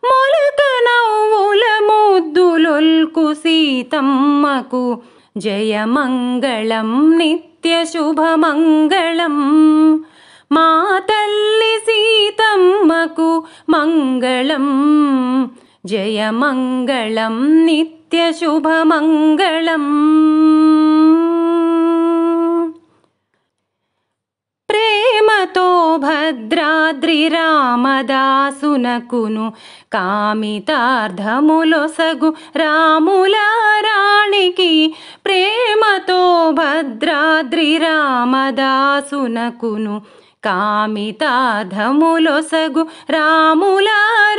మొలక నవ్వుల ముద్దులొల్కు సీతమ్మకు జయమంగళం నిత్య శుభమంగళం మా తల్లి సీతమ్మకు మంగళం జయమంగళం నిత్య శుభమంగళం. ప్రేమతో భద్రాద్రి రామదాసునకును కామితార్థములొసగు రాముల రాణికి ప్రేమతో భద్రాద్రి రామదాసునకును కామితార్థములొసగు రాముల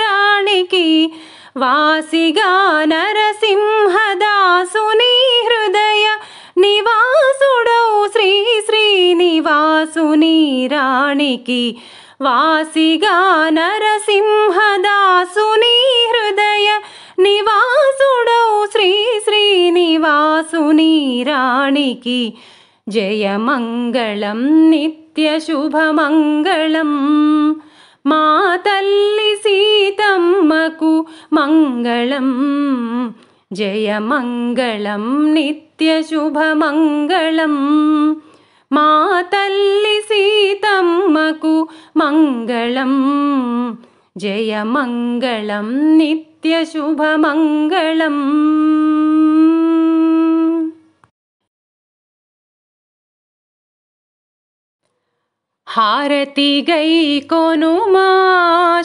రాణికి వాసిగా నరసింహదాసుని హృదయ నివాసుడౌ శ్రీ శ్రీనివాసుని రాణికి వాసిగా నరసింహదాసుని హృదయ నివాసుడౌ శ్రీ శ్రీనివాసుని రాణికి జయమంగళం నిత్య శుభమంగళం మా తల్లి సీతమ్మకు మంగళం జయమంగళం నిత్య శుభమంగళం మా తల్లి సీతమ్మకు మంగళం జయమంగళం నిత్య శుభమంగళం. హారతి గై కొనుమా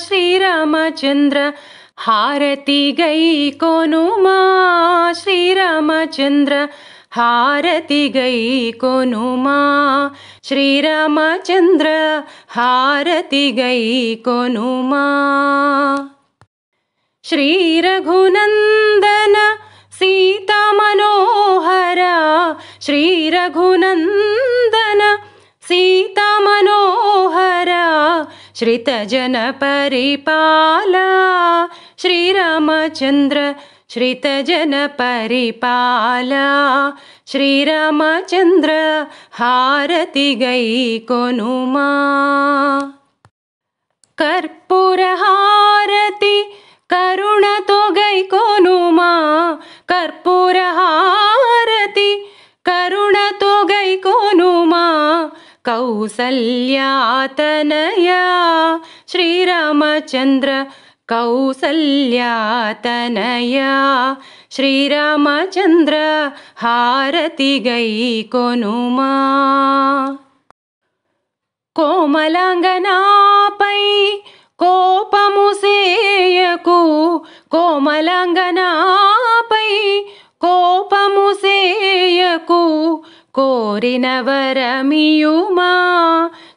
శ్రీరామచంద్ర హారతి గై కొనుమా శ్రీరామచంద్ర హారతి గై కొనుమా శ్రీరామచంద్ర హారతి గై కొనుమా. శ్రీ రఘునందన సీతా మనోహర శ్రీ రఘునందన సీతా మనోహర శ్రితజన పరిపాల శ్రీరామచంద్ర శ్రితజన పరిపాల శ్రీరామచంద్ర హారతి గై కొనుమా. కర్పూర హారతి కరుణతో గై కొనుమా కర్పూర హారతి కరుణతో గై కొనుమా. కౌసల్యాతనయా శ్రీరామచంద్ర కౌసల్యాతనయా శ్రీరామచంద్ర హారతి గై కొనుమా. కోమలాంగనాపై కోపము సేయకు కోమలాంగనాపై కోపము సేయకు కోరిన వరమియుమా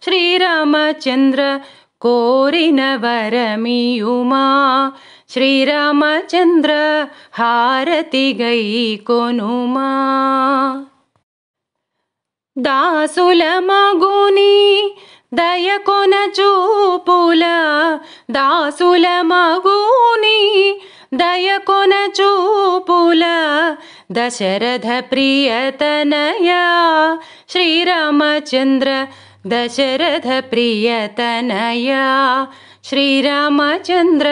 శ్రీరామచంద్ర కోరిన వరమియుమా శ్రీరామచంద్ర హారతి గై కొనుమా. దాసుల మగుని దయకొన చూపుల దాసుల మగుని దయకొన చూపుల దశరథ ప్రియతనయా శ్రీరామచంద్ర దశరథ ప్రియతనయా శ్రీరామచంద్ర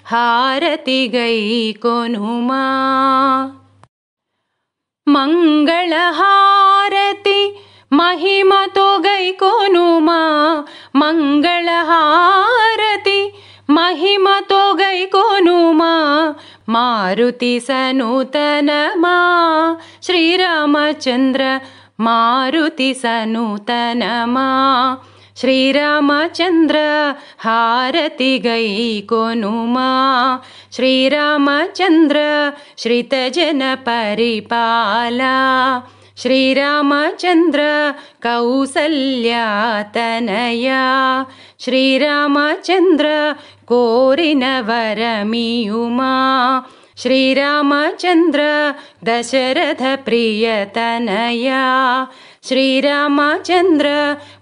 హారతి గై కొనుమా. మంగళహారతి మహిమతో గై కొనుమా మంగళహారతి మహిమతో గై కొనుమా. మారుతి సనూతనమా శ్రీరామచంద్ర మారుతి సనూతనమా శ్రీరామచంద్ర హారతి గై కొనుమా. శ్రీరామచంద్ర శ్రితజన పరిపాల శ్రీరామచంద్ర కౌసల్యాతనయా శ్రీరామచంద్ర కోరిన వరమియుమా శ్రీరామచంద్ర దశరథ ప్రియతనయా శ్రీరామచంద్ర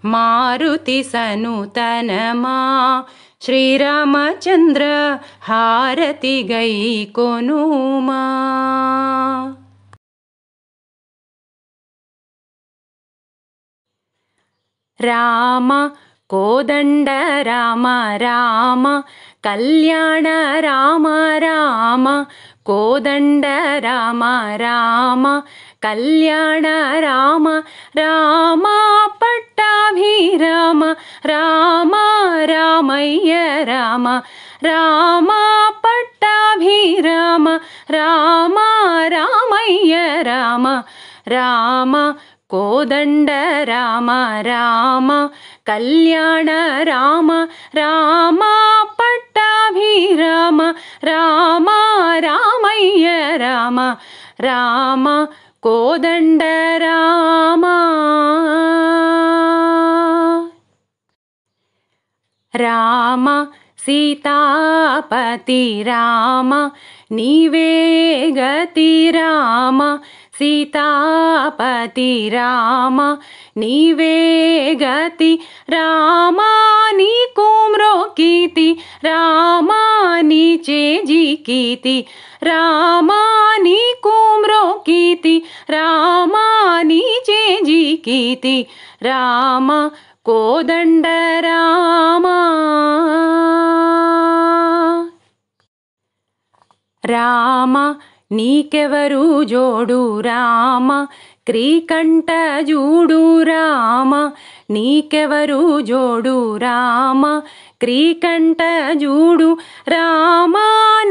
మారుతి సనుతనమా శ్రీరామచంద్ర హారతి గై కొనుమా. రామ కోదండ రామ రామ కళ్యాణ రామ రామ కోదండ రామ రామ కళ్యాణ రామ రామ పట్టాభిరామ రామ రామయ్య రామ రామ పట్టాభిరామ రామ రామయ్య రామ రామ కోదండ రామ రామ కళ్యాణ రామ రామ పట్టాభిరామ రామ రామయ్య రామ రామ కోదండ రామ రామ సీతాపతి రామ నీవే గతి రామ సీతాపతి రామ నీవే గతి రామ నీకు మ్రోకితి రామ నీచే జికితి రామ నీకు మ్రోకితి రామ నీచే జికితి రామ కోదండ రామ రామ నీకెవరు జోడు రామ క్రీకంఠ జూడు రామ నీకెవరు జోడు రామ క్రీకంఠ జూడు రామ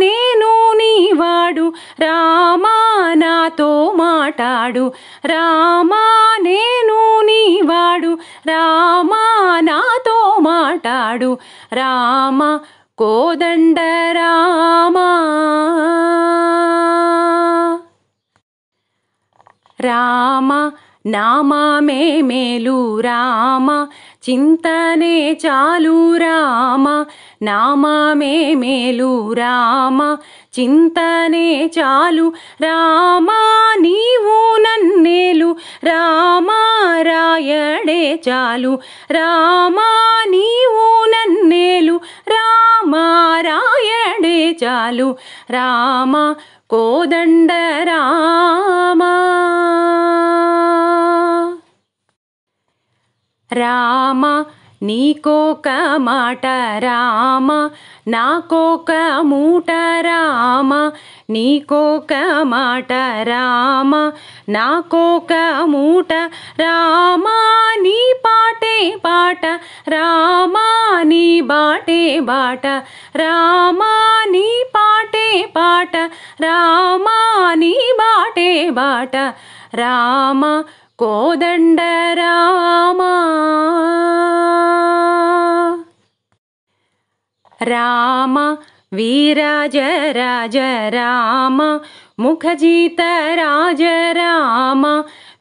నేను నీవాడు రామ నాతో మాటాడు రామ నేను నీవాడు రామ నాతో మాటాడు రామ కోదండ రామ రామ నామమే మేలు రామ చింతనే చాలు రామ నామమే మేలు రామ చింతనే చాలు రామ నీవు నన్నేలు రామ రాయడే చాలు రామ నీవు నన్నేలు రామ రాయడే చాలు రామ కోదండ రామ రామ నీకోక మాట రామ నాకోక మూట రామ నీకోక మాట రామ నాకోక మూట రామ నీ పాటే పాట రామ నీ బాటే బాట రామ నీ పాటే పాట రామ నీ బాటే బాట రామ కోదండ రామ రామ వీరాజ రాజ రామ ముఖజిత రాజ రామ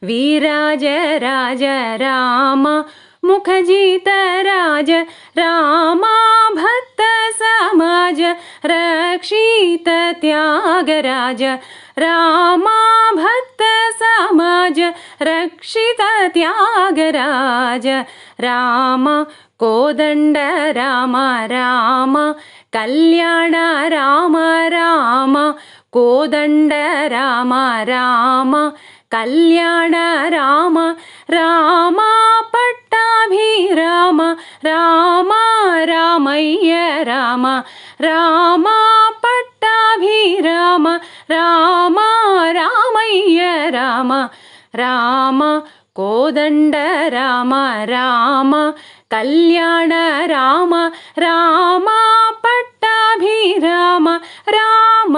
వీరాజ రాజ రామ ముఖజిత రాజ రామ భక్త సమాజ రక్షిత త్యాగరాజ రామ భక్త సమాజ రక్షిత త్యాగరాజ రామ కోదండ రామ రామ కళ్యాణ రామ రామ కోదండ రామ రామ కళ్యాణ రామ రామ పట్టాభిరామ రామ రామయ్య రామ రామ పట్టాభిరామ రామ రామయ్య రామ రామ కోదండ రామ రామ కళ్యాణ రామ రామ పట్టాభిరామ రామ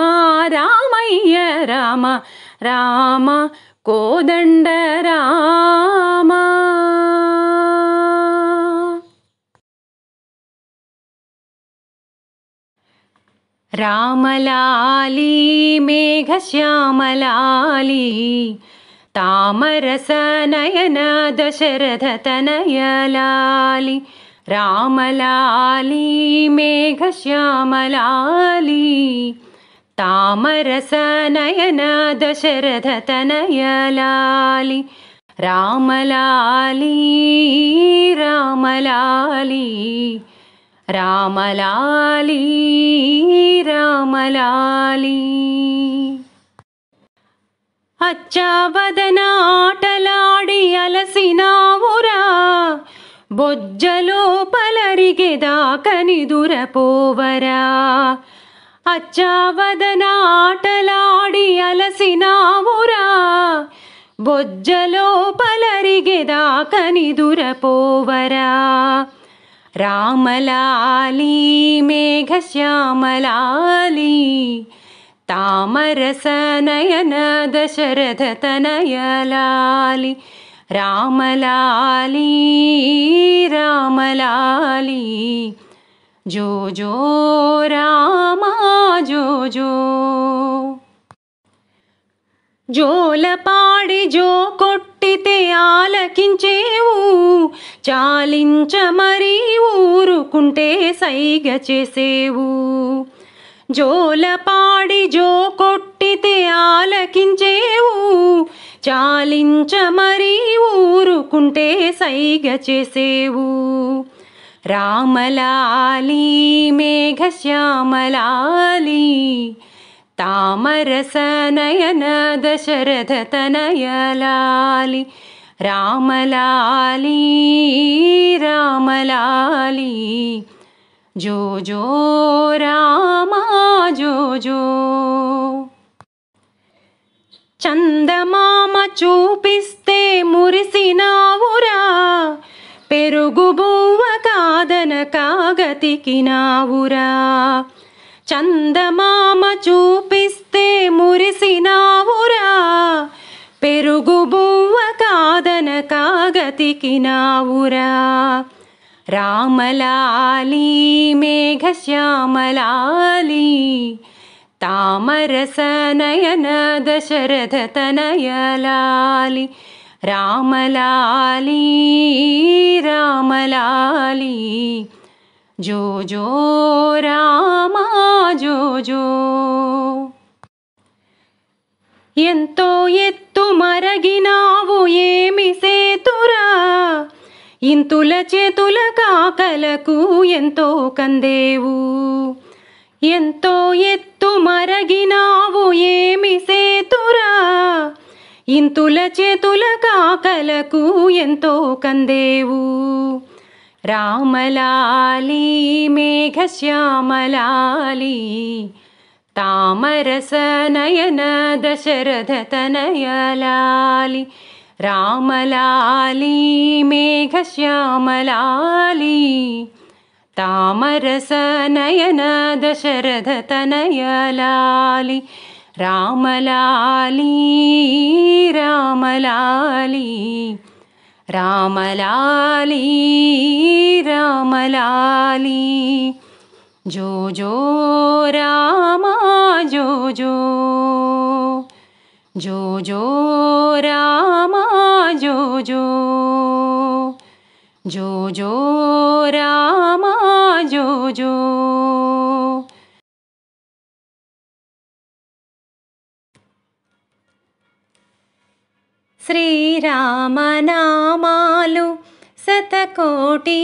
రామయ్య రామ రామ కోదండ రామ రామలాలి మేఘశ్యామలాలి తామరస నయన దశరథ తనయలాలి రామలాలి మేఘశ్యామలాలి తామరస నయన దశరథ తనయలాలి రామలాలి రామలాలి రామలాలి రామలాలి అచ్చావదనాటలాడి అలసినావురా బొజ్జలో పలరిగెదాకనిదురపోవరా అచ్చావదనాటలాడి అలసినావురా బొజ్జలో పలరిగెదాకనిదురపోవరా రామలాలి మేఘశ్యామలాలి తామరస నయన దశరథ తనయలాలి రామలాలి రామలాలి జో జో రామా జో జో జోలపాడి జో కొట్టితే ఆలకించేవు చాలించ మరీ ఊరుకుంటే సైగ చేసేవు జోలపాడి జో కొట్టితే ఆలకించేవు చాలించ మరీ ఊరుకుంటే సైగ చేసేవు రామలాలి మేఘశ్యామలాలి తామరస నయన దశరథ తనయలాలి రామలాలి రామలాలి జో జో రామా జో జో చందమామ చూపిస్తే మురిసినావురా పెరుగు బువ్వ కాదన కాగతికినావురా చందమామ చూపిస్తే మురిసినావురా పెరుగు బువ్వ కాదన కాగతికినావురా రామలాలి మేఘశ్యామలాలి తామరస నయన దశరథ తనయలాలి రామలాలి రామలాలి జో జో రామా జో జో ఎంతో ఎత్తు మరగినావు ఏమి సేతురా ఇంతుల చేతుల కాకలకు ఎంతో కందేవు ఎంతో ఎత్తు మరగినావు ఏమి సేతురా ఇంతుల చేతుల కాకలకు ఎంతో కందేవు రామలాలి మేఘశ్యామలాలి తామరస నయన దశరథ తనయలాలి రామలాలి మేఘశ్యామలాలి తామరస నయన దశరథ తనయలాలి రామలాలి రామలాలి రామలాలి రామలాలి జో జో రామా జో జో జో జో రామా జో జో జో జో రామా జో జో శ్రీరామనామాలు శతకోటి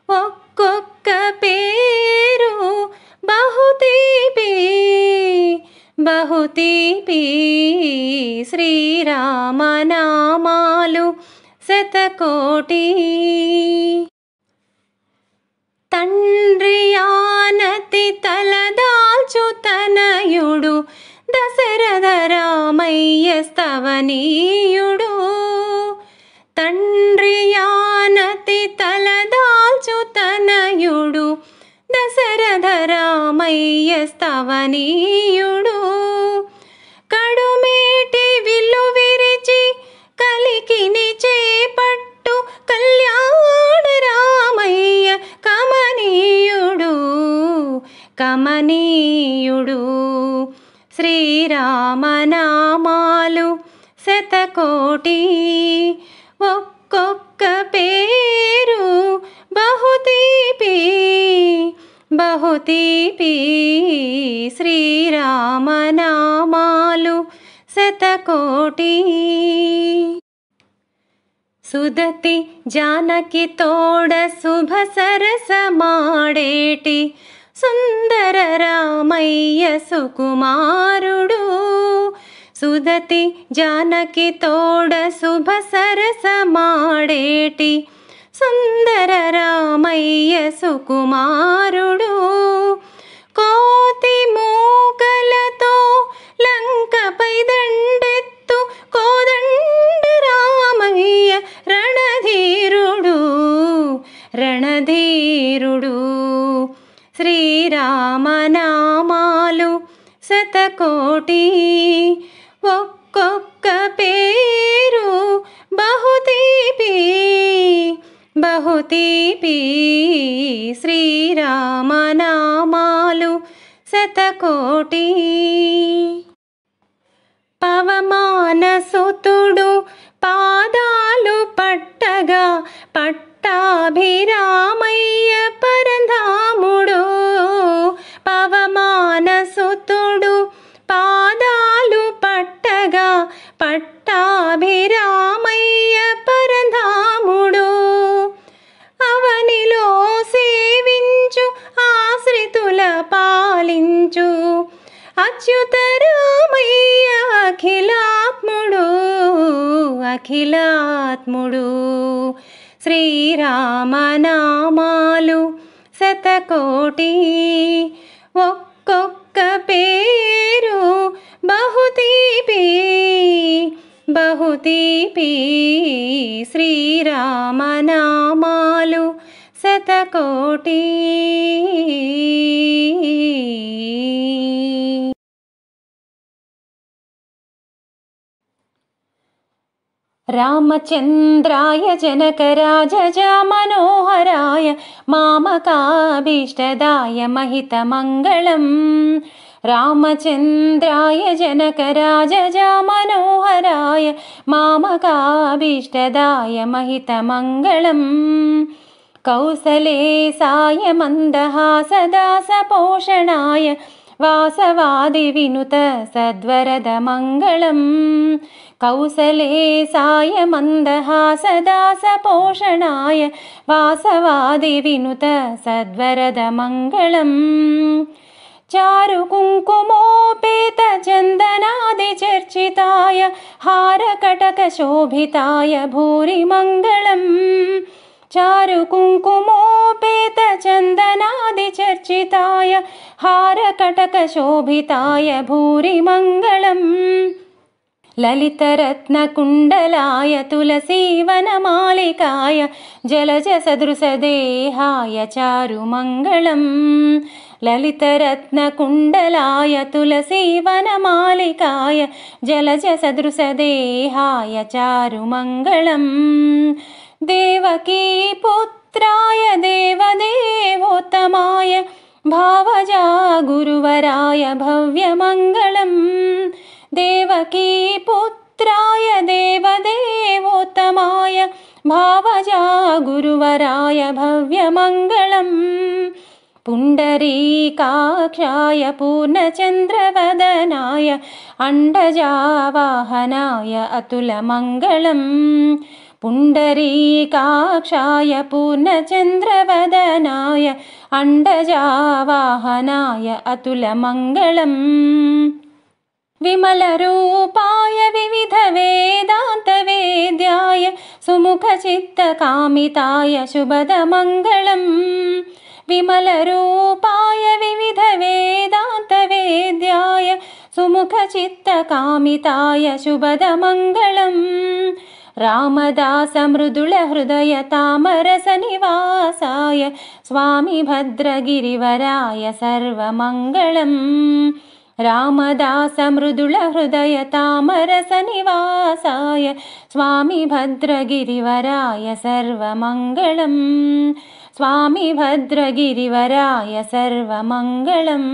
ఒక్కొక్క పేరు బహుతీపి బహుతీపి శ్రీరామనామాలు శతకోటి తండ్రి ఆనతి తలదాల్చు తనయుడు దశరథ రామయ్య స్తవనీయుడు తండ్రి ఆనతి తలదాల్చు తనయుడు దశరథ రామయ్య స్తవనీయుడు కడుమేటి విల్లు విరిచి కలికిని చేపట్టు కళ్యాణ రామయ్య కమనీయుడు కమనీయుడు శ్రీరామనామాలు శతకోటి ఒక్కొక్క పేరు బహుతీపి బహుతీపి శ్రీరామనామాలు శతకోటి సుదతి జానకి తోడ శుభ సరసమాడేటి సుందర రామయ్య సుకుమారుడు సుదతి జానకి తోడ శుభ సరసమాడేటి సుందర రామయ్య సుకుమారుడు కోతి మూకలతో లంకపై దండెత్తు కోదండ రామయ్య రణధీరుడు రణధీరుడు శ్రీరామనామాలు శతకోటి ఒక్కొక్క పేరు బహుతీపి బహుతీపి శ్రీరామనామాలు శతకోటి పవమానసుతుడు పాదాలు పట్టగా పట్టాభిరామయ్య పరంధాముడు పవమానసుతుడు పాదాలు పట్టగా పట్టాభిరామయ్య పరంధాముడు అవనిలో సేవించు ఆశ్రితుల పాలించు అచ్యుతరామయ్య అఖిలాత్ముడు అఖిలాత్ముడు శ్రీరామనామాలు శతకోటి ఒక్కొక్క పేరు బహుతీపి బహుతీపి శ్రీరామనామాలు శతకోటి రామచంద్రాయ జనకరాజజ మనోహరాయ మామకాభీష్టదాయ మహితమంగళం రామచంద్రాయ జనకరాజజ మనోహరాయ మామకాభీష్టదాయ మహితమంగళం కౌసలేశాయ మందహాసదాసపోషణాయ వాసవాది వినుత సద్వరదమంగళం కౌసలేశాయ మందహాసదాసపోషణాయ వాసవాది వినుత సద్వరదమంగళం చారు కుంకుమోపేత చందనాది చర్చితాయ హారకటక శోభితాయ భూరి మంగళం చారు కుంకుమోపేత చందనాది చర్చితాయ హారకటక శోభితాయ భూరి మంగళం లలితరత్నకుండలాయ తులసీవనమాలికాయ జలజ సదృశదేహాయ చారుమంగళం లలితరత్నకుండలాయ తులసీవనమాలికాయ జలజ సదృశదేహాయ చారుమంగళం దేవకీ పుత్రాయ దేవదేవోత్తమాయ భావజా గురువరాయ భవ్యమంగళం దేవకీ పుత్రాయ దేవదేవోత్తమాయ భావజా గురువరాయ భవ్యమంగళం పుండరీకాక్షాయ పూర్ణచంద్రవదనాయ అండజావాహనాయ అతులమంగళం పుండరీకాక్షాయ పూర్ణచంద్రవదనాయ అండజావాహనాయ అతులమంగళం విమలరూపాయ వివిధ వేదాంత వేద్యాయ సుముఖచిత్తకామితాయ శుభదమంగళం విమలరూపాయ వివిధ వేదాంత వేద్యాయ సుముఖచిత్తకామితాయ శుభదమంగళం రామదాస మృదుల హృదయ తామరస నివాసాయ స్వామి భద్రగిరివరాయ సర్వమంగళం రామదాస మృదుల హృదయ తామరస నివాసాయ స్వామి భద్రగిరివరాయ సర్వమంగళం స్వామి భద్రగిరివరాయ సర్వమంగళం